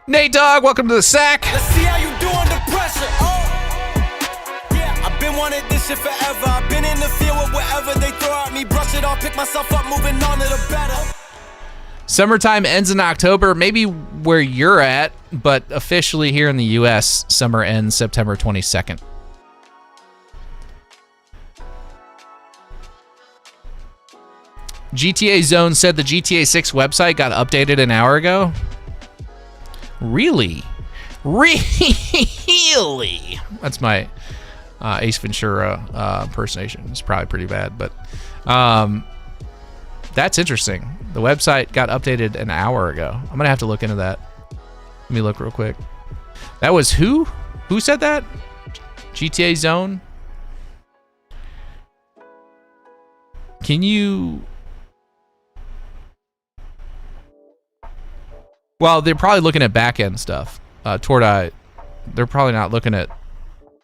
Nate Dogg, welcome to the sack.
Let's see how you do under pressure. Yeah, I've been wanting this shit forever. I've been in the field with whatever they throw at me. Brush it off, pick myself up, moving on to the better.
Summertime ends in October, maybe where you're at, but officially here in the US, summer ends September 22nd. GTA Zone said the GTA 6 website got updated an hour ago. Really? Really? That's my Ace Ventura impersonation. It's probably pretty bad, but that's interesting. The website got updated an hour ago. I'm gonna have to look into that. Let me look real quick. That was who? Who said that? GTA Zone? Can you... Well, they're probably looking at back-end stuff. Tordai, they're probably not looking at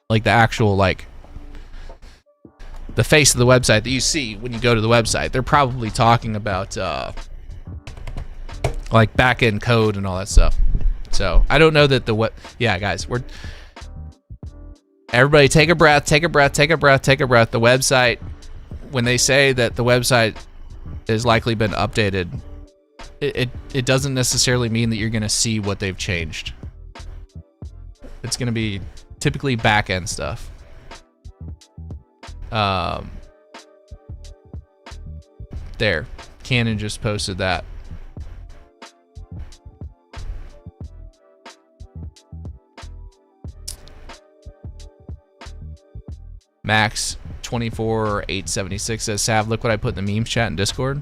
like the actual, like, the face of the website that you see when you go to the website. They're probably talking about like back-end code and all that stuff. So I don't know that the yeah, guys, everybody take a breath, take a breath, take a breath, take a breath. The website, when they say that the website has likely been updated, it doesn't necessarily mean that you're gonna see what they've changed. It's gonna be typically back end stuff. There, Canon just posted that. Max 24876 says, Sav, look what I put in the memes chat in Discord.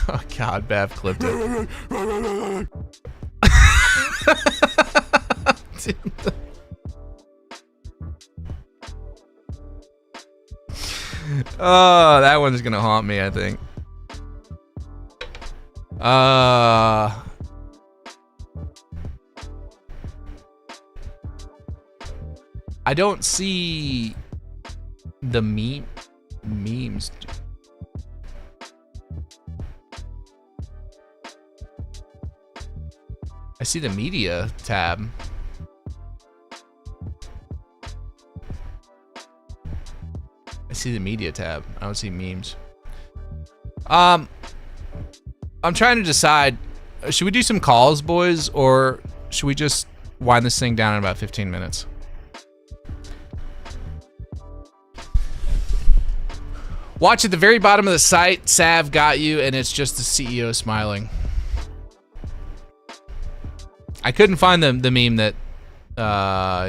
Oh God, Bav clipped it. Oh, that one's gonna haunt me, I think. I don't see the memes. I see the media tab. I see the media tab. I don't see memes. I'm trying to decide, should we do some calls, boys, or should we just wind this thing down in about 15 minutes? Watch at the very bottom of the site, Sav got you, and it's just the CEO smiling. I couldn't find the meme that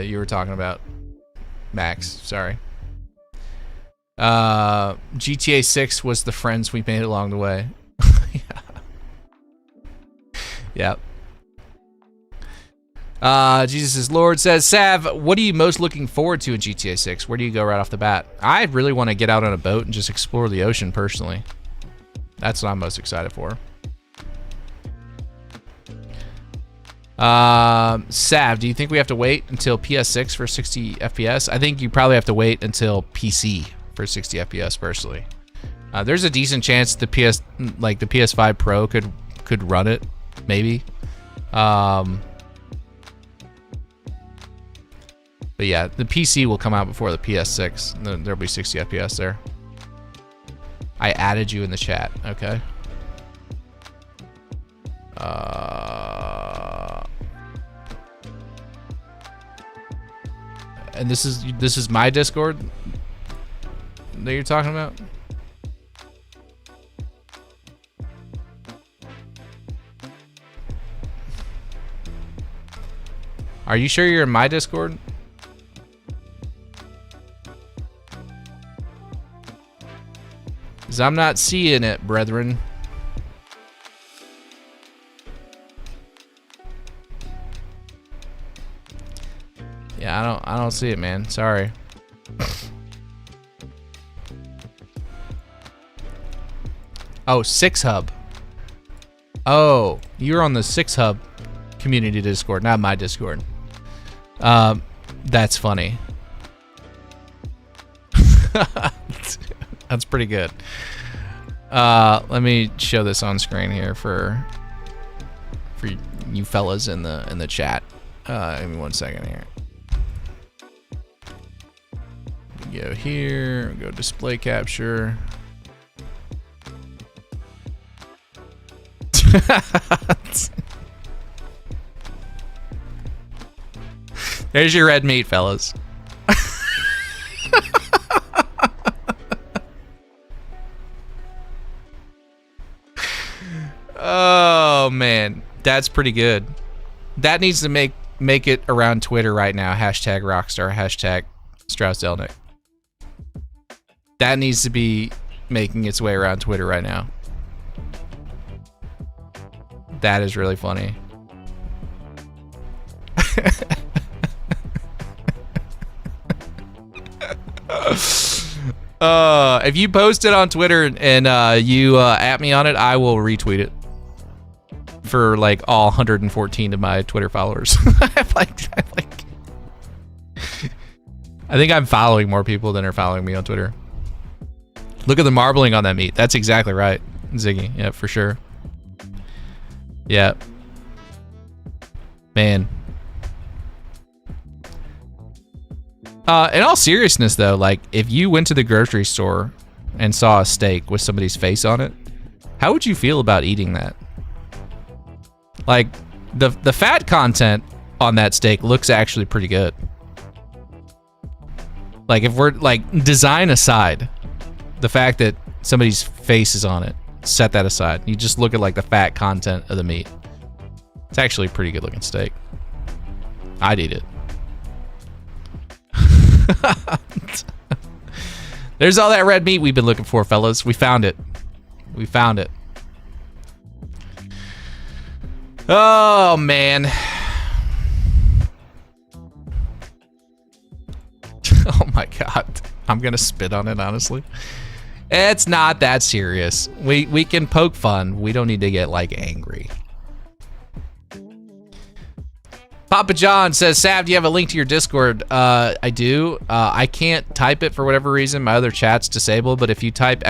you were talking about, Max. Sorry. GTA 6 was the friends we made along the way. Yeah. Jesus is Lord says, Sav, what are you most looking forward to in GTA 6? Where do you go right off the bat? I really want to get out on a boat and just explore the ocean personally. That's what I'm most excited for. Sav, do you think we have to wait until PS6 for 60 FPS? I think you probably have to wait until PC for 60 FPS personally. There's a decent chance the PS5 Pro could run it, maybe. But yeah, the PC will come out before the PS6. There'll be 60 FPS there. I added you in the chat, okay? And this is my Discord that you're talking about? Are you sure you're in my Discord? 'Cause I'm not seeing it, brethren. Yeah, I don't see it, man. Sorry. Oh, 6Hub. Oh, you're on the 6Hub community Discord, not my Discord. That's funny. That's pretty good. Let me show this on screen here for you fellas in the chat. Give me 1 second here. Go here, go display capture. There's your red meat, fellas. Oh man, that's pretty good. That needs to make it around Twitter right now. Hashtag Rockstar, hashtag Strauss Zelnick. That needs to be making its way around Twitter right now. That is really funny. If you post it on Twitter and you at me on it, I will retweet it for like all 114 of my Twitter followers. I think I'm following more people than are following me on Twitter. Look at the marbling on that meat. That's exactly right, Ziggy. Yeah, for sure. Yeah. Man. In all seriousness, though, like, if you went to the grocery store and saw a steak with somebody's face on it, how would you feel about eating that? Like, the fat content on that steak looks actually pretty good. Like, if we're, like, design aside, the fact that somebody's face is on it, set that aside. You just look at, like, the fat content of the meat. It's actually a pretty good looking steak. I'd eat it. There's all that red meat we've been looking for, fellas. We found it. We found it. Oh, man. Oh, my God. I'm going to spit on it, honestly. It's not that serious. We can poke fun. We don't need to get, like, angry. Papa John says, Sav, do you have a link to your Discord? I do. I can't type it for whatever reason. My other chat's disabled, but if you type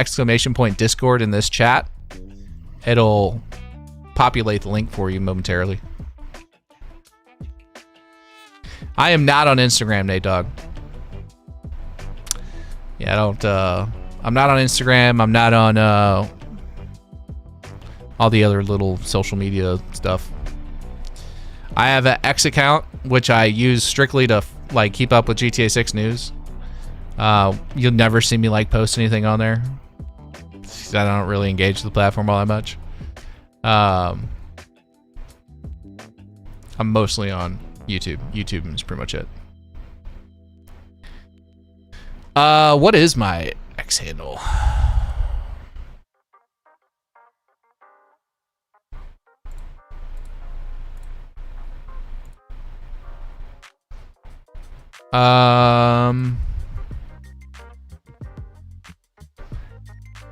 !Discord in this chat, it'll populate the link for you momentarily. I am not on Instagram, Nate Dogg. Yeah, I don't, I'm not on Instagram. I'm not on, all the other little social media stuff. I have an X account, which I use strictly to, like, keep up with GTA 6 news. You'll never see me, like, post anything on there. I don't really engage the platform all that much. I'm mostly on YouTube. YouTube is pretty much it. What is my X handle?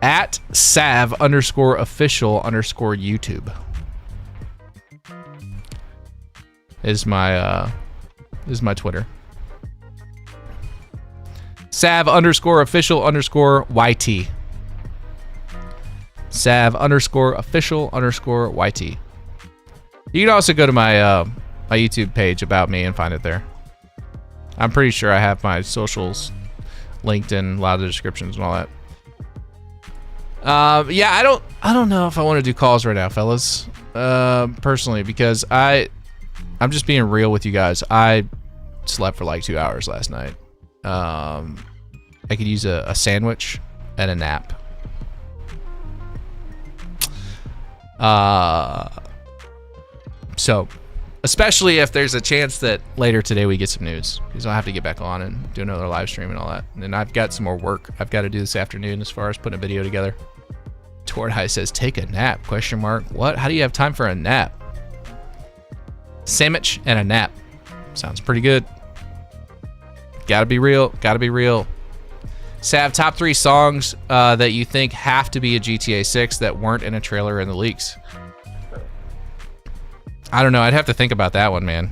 At Sav_official_YouTube is my Twitter. Sav_official_YT. Sav_official_YT. You can also go to my my YouTube page about me and find it there. I'm pretty sure I have my socials linked in a lot of the descriptions and all that. Yeah, I don't know if I want to do calls right now, fellas. Personally, because I'm just being real with you guys. I slept for like 2 hours last night. I could use a sandwich and a nap. So, especially if there's a chance that later today we get some news, because I'll have to get back on and do another live stream and all that. And I've got some more work I've got to do this afternoon as far as putting a video together. Tordhai says, take a nap, question mark. What? How do you have time for a nap? Sandwich and a nap. Sounds pretty good. Gotta be real. Gotta be real. Sav, top 3 songs that you think have to be a GTA 6 that weren't in a trailer in the leaks. I don't know. I'd have to think about that one, man.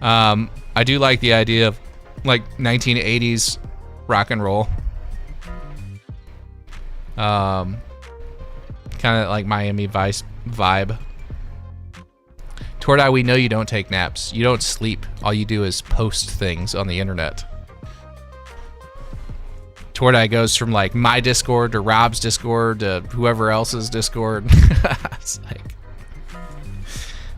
I do like the idea of like 1980s rock and roll. Kind of like Miami Vice vibe. Tordai, we know you don't take naps. You don't sleep. All you do is post things on the internet. Tordai goes from like my Discord to Rob's Discord to whoever else's Discord. It's like,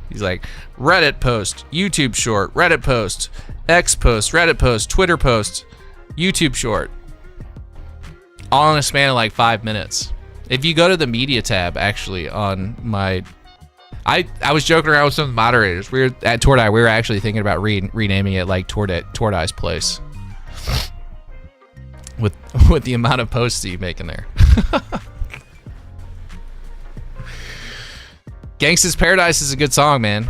he's like, Reddit post, YouTube short, Reddit post, X post, Reddit post, Twitter post, YouTube short. All in a span of like 5 minutes. If you go to the media tab, actually, on my... I was joking around with some moderators. We were at Tordai. We were actually thinking about renaming it like Tordai's Place. With the amount of posts that you make in there. Gangsta's Paradise is a good song, man.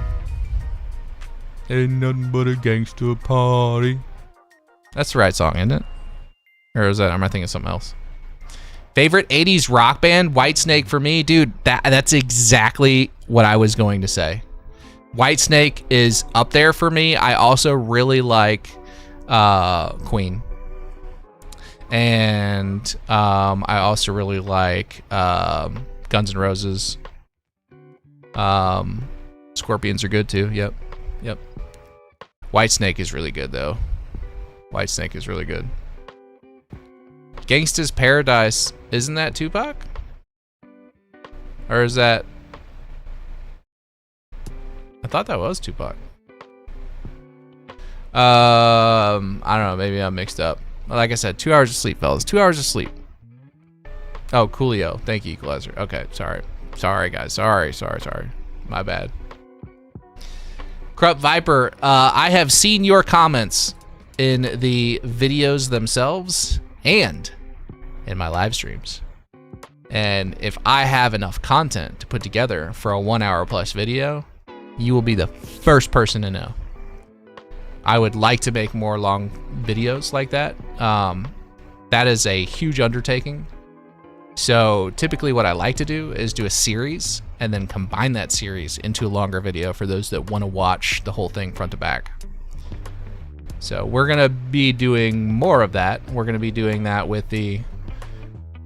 Ain't nothing but a gangsta party. That's the right song, isn't it? Or is that, am I thinking of something else? Favorite 80s rock band? Whitesnake for me. Dude, that's exactly what I was going to say. Whitesnake is up there for me. I also really like Queen. And I also really like Guns N' Roses. Scorpions are good too, yep. Yep. Whitesnake is really good though. Whitesnake is really good. Gangsta's Paradise, isn't that Tupac? Or is that... I thought that was Tupac. I don't know, maybe I'm mixed up. Like I said, 2 hours of sleep, fellas. 2 hours of sleep. Oh, Coolio. Thank you, Equalizer. Okay, sorry. Sorry, guys. Sorry. My bad. Corrupt Viper, I have seen your comments in the videos themselves and in my live streams. And if I have enough content to put together for a 1 hour plus video, you will be the first person to know. I would like to make more long videos like that. That is a huge undertaking. So typically what I like to do is do a series and then combine that series into a longer video for those that want to watch the whole thing front to back. So we're gonna be doing more of that. We're gonna be doing that with the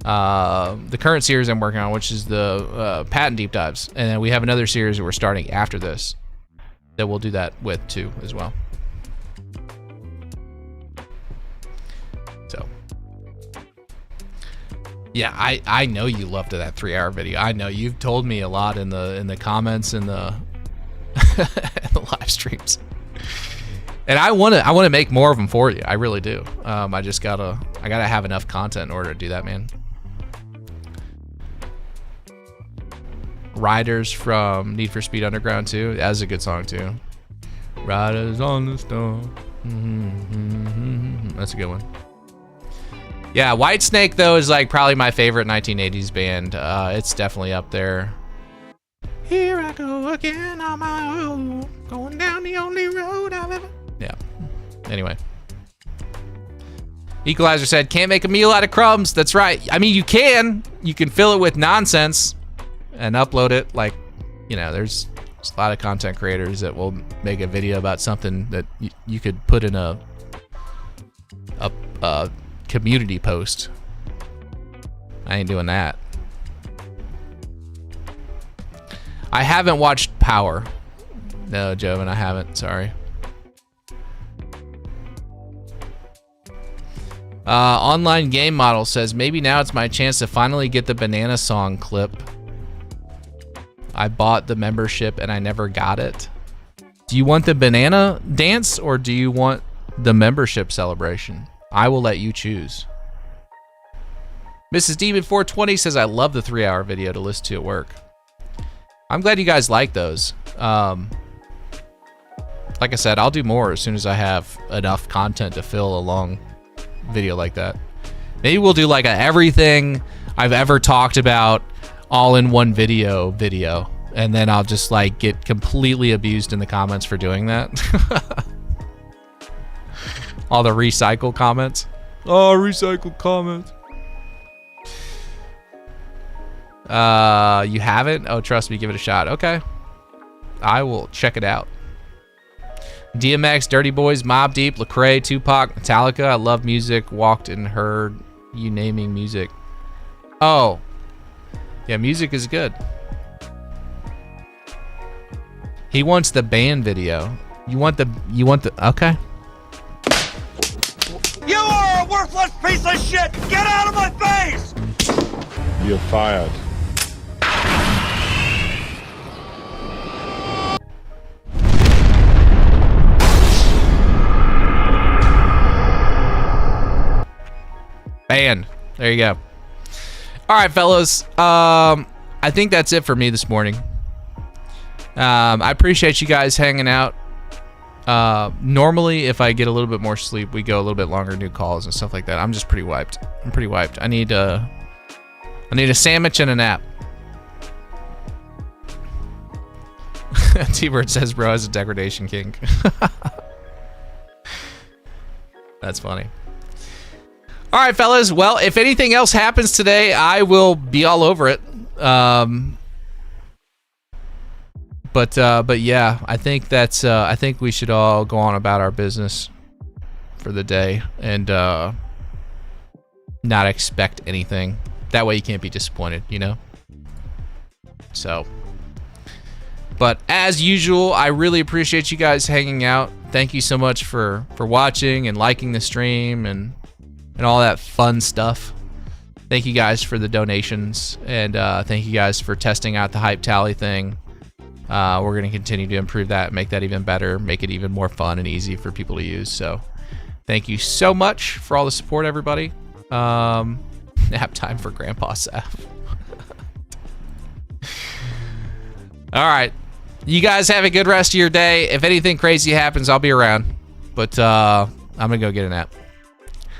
current series I'm working on, which is the patent deep dives. And then we have another series that we're starting after this that we'll do that with too as well. So yeah, I know you loved that 3 hour video. I know you've told me a lot in the comments and the, the live streams. And I want to make more of them for you. I really do. I just gotta have enough content in order to do that, man. Riders from Need for Speed Underground 2. That's a good song too. Riders on the storm. That's a good one. Yeah, Whitesnake though is like probably my favorite 1980s band. It's definitely up there. Here I go again on my own, going down the only road I've ever. Yeah. Anyway. Equalizer said, can't make a meal out of crumbs. That's right. I mean, you can. You can fill it with nonsense and upload it. Like, you know, there's a lot of content creators that will make a video about something that you could put in a community post. I ain't doing that. I haven't watched Power. No, Joven, I haven't. Sorry. Online game model says, maybe now it's my chance to finally get the banana song clip. I bought the membership and I never got it. Do you want the banana dance or do you want the membership celebration? I will let you choose. Mrs. Demon 420 says, I love the 3 hour video to listen to at work. I'm glad you guys like those. Like I said, I'll do more as soon as I have enough content to fill a long video like that. Maybe we'll do like a everything I've ever talked about all in one video, and then I'll just like get completely abused in the comments for doing that. All the recycled comments. Oh, recycled comments. You haven't? Oh, trust me, give it a shot. Okay. I will check it out. DMX, Dirty Boys, Mobb Deep, Lecrae, Tupac, Metallica. I love music. Walked and heard you naming music. Oh. Yeah, music is good. He wants the band video. You want the okay.
You are a worthless piece of shit! Get out of my face!
You're fired.
Banned. There you go. All right, fellas. I think that's it for me this morning. I appreciate you guys hanging out. Normally, if I get a little bit more sleep, we go a little bit longer, new calls and stuff like that. I'm just pretty wiped. I'm pretty wiped. I need a sandwich and a nap. T-Bird says, bro has a degradation kink. That's funny. All right, fellas. Well, if anything else happens today, I will be all over it. But yeah, I think that's I think we should all go on about our business for the day and not expect anything. That way you can't be disappointed, you know? So But as usual, I really appreciate you guys hanging out. Thank you so much for watching and liking the stream and all that fun stuff. Thank you guys for the donations, and thank you guys for testing out the hype tally thing. We're going to continue to improve that, make that even better, make it even more fun and easy for people to use. So thank you so much for all the support, everybody. Nap time for Grandpa Saf. All right. You guys have a good rest of your day. If anything crazy happens, I'll be around. But I'm going to go get a nap.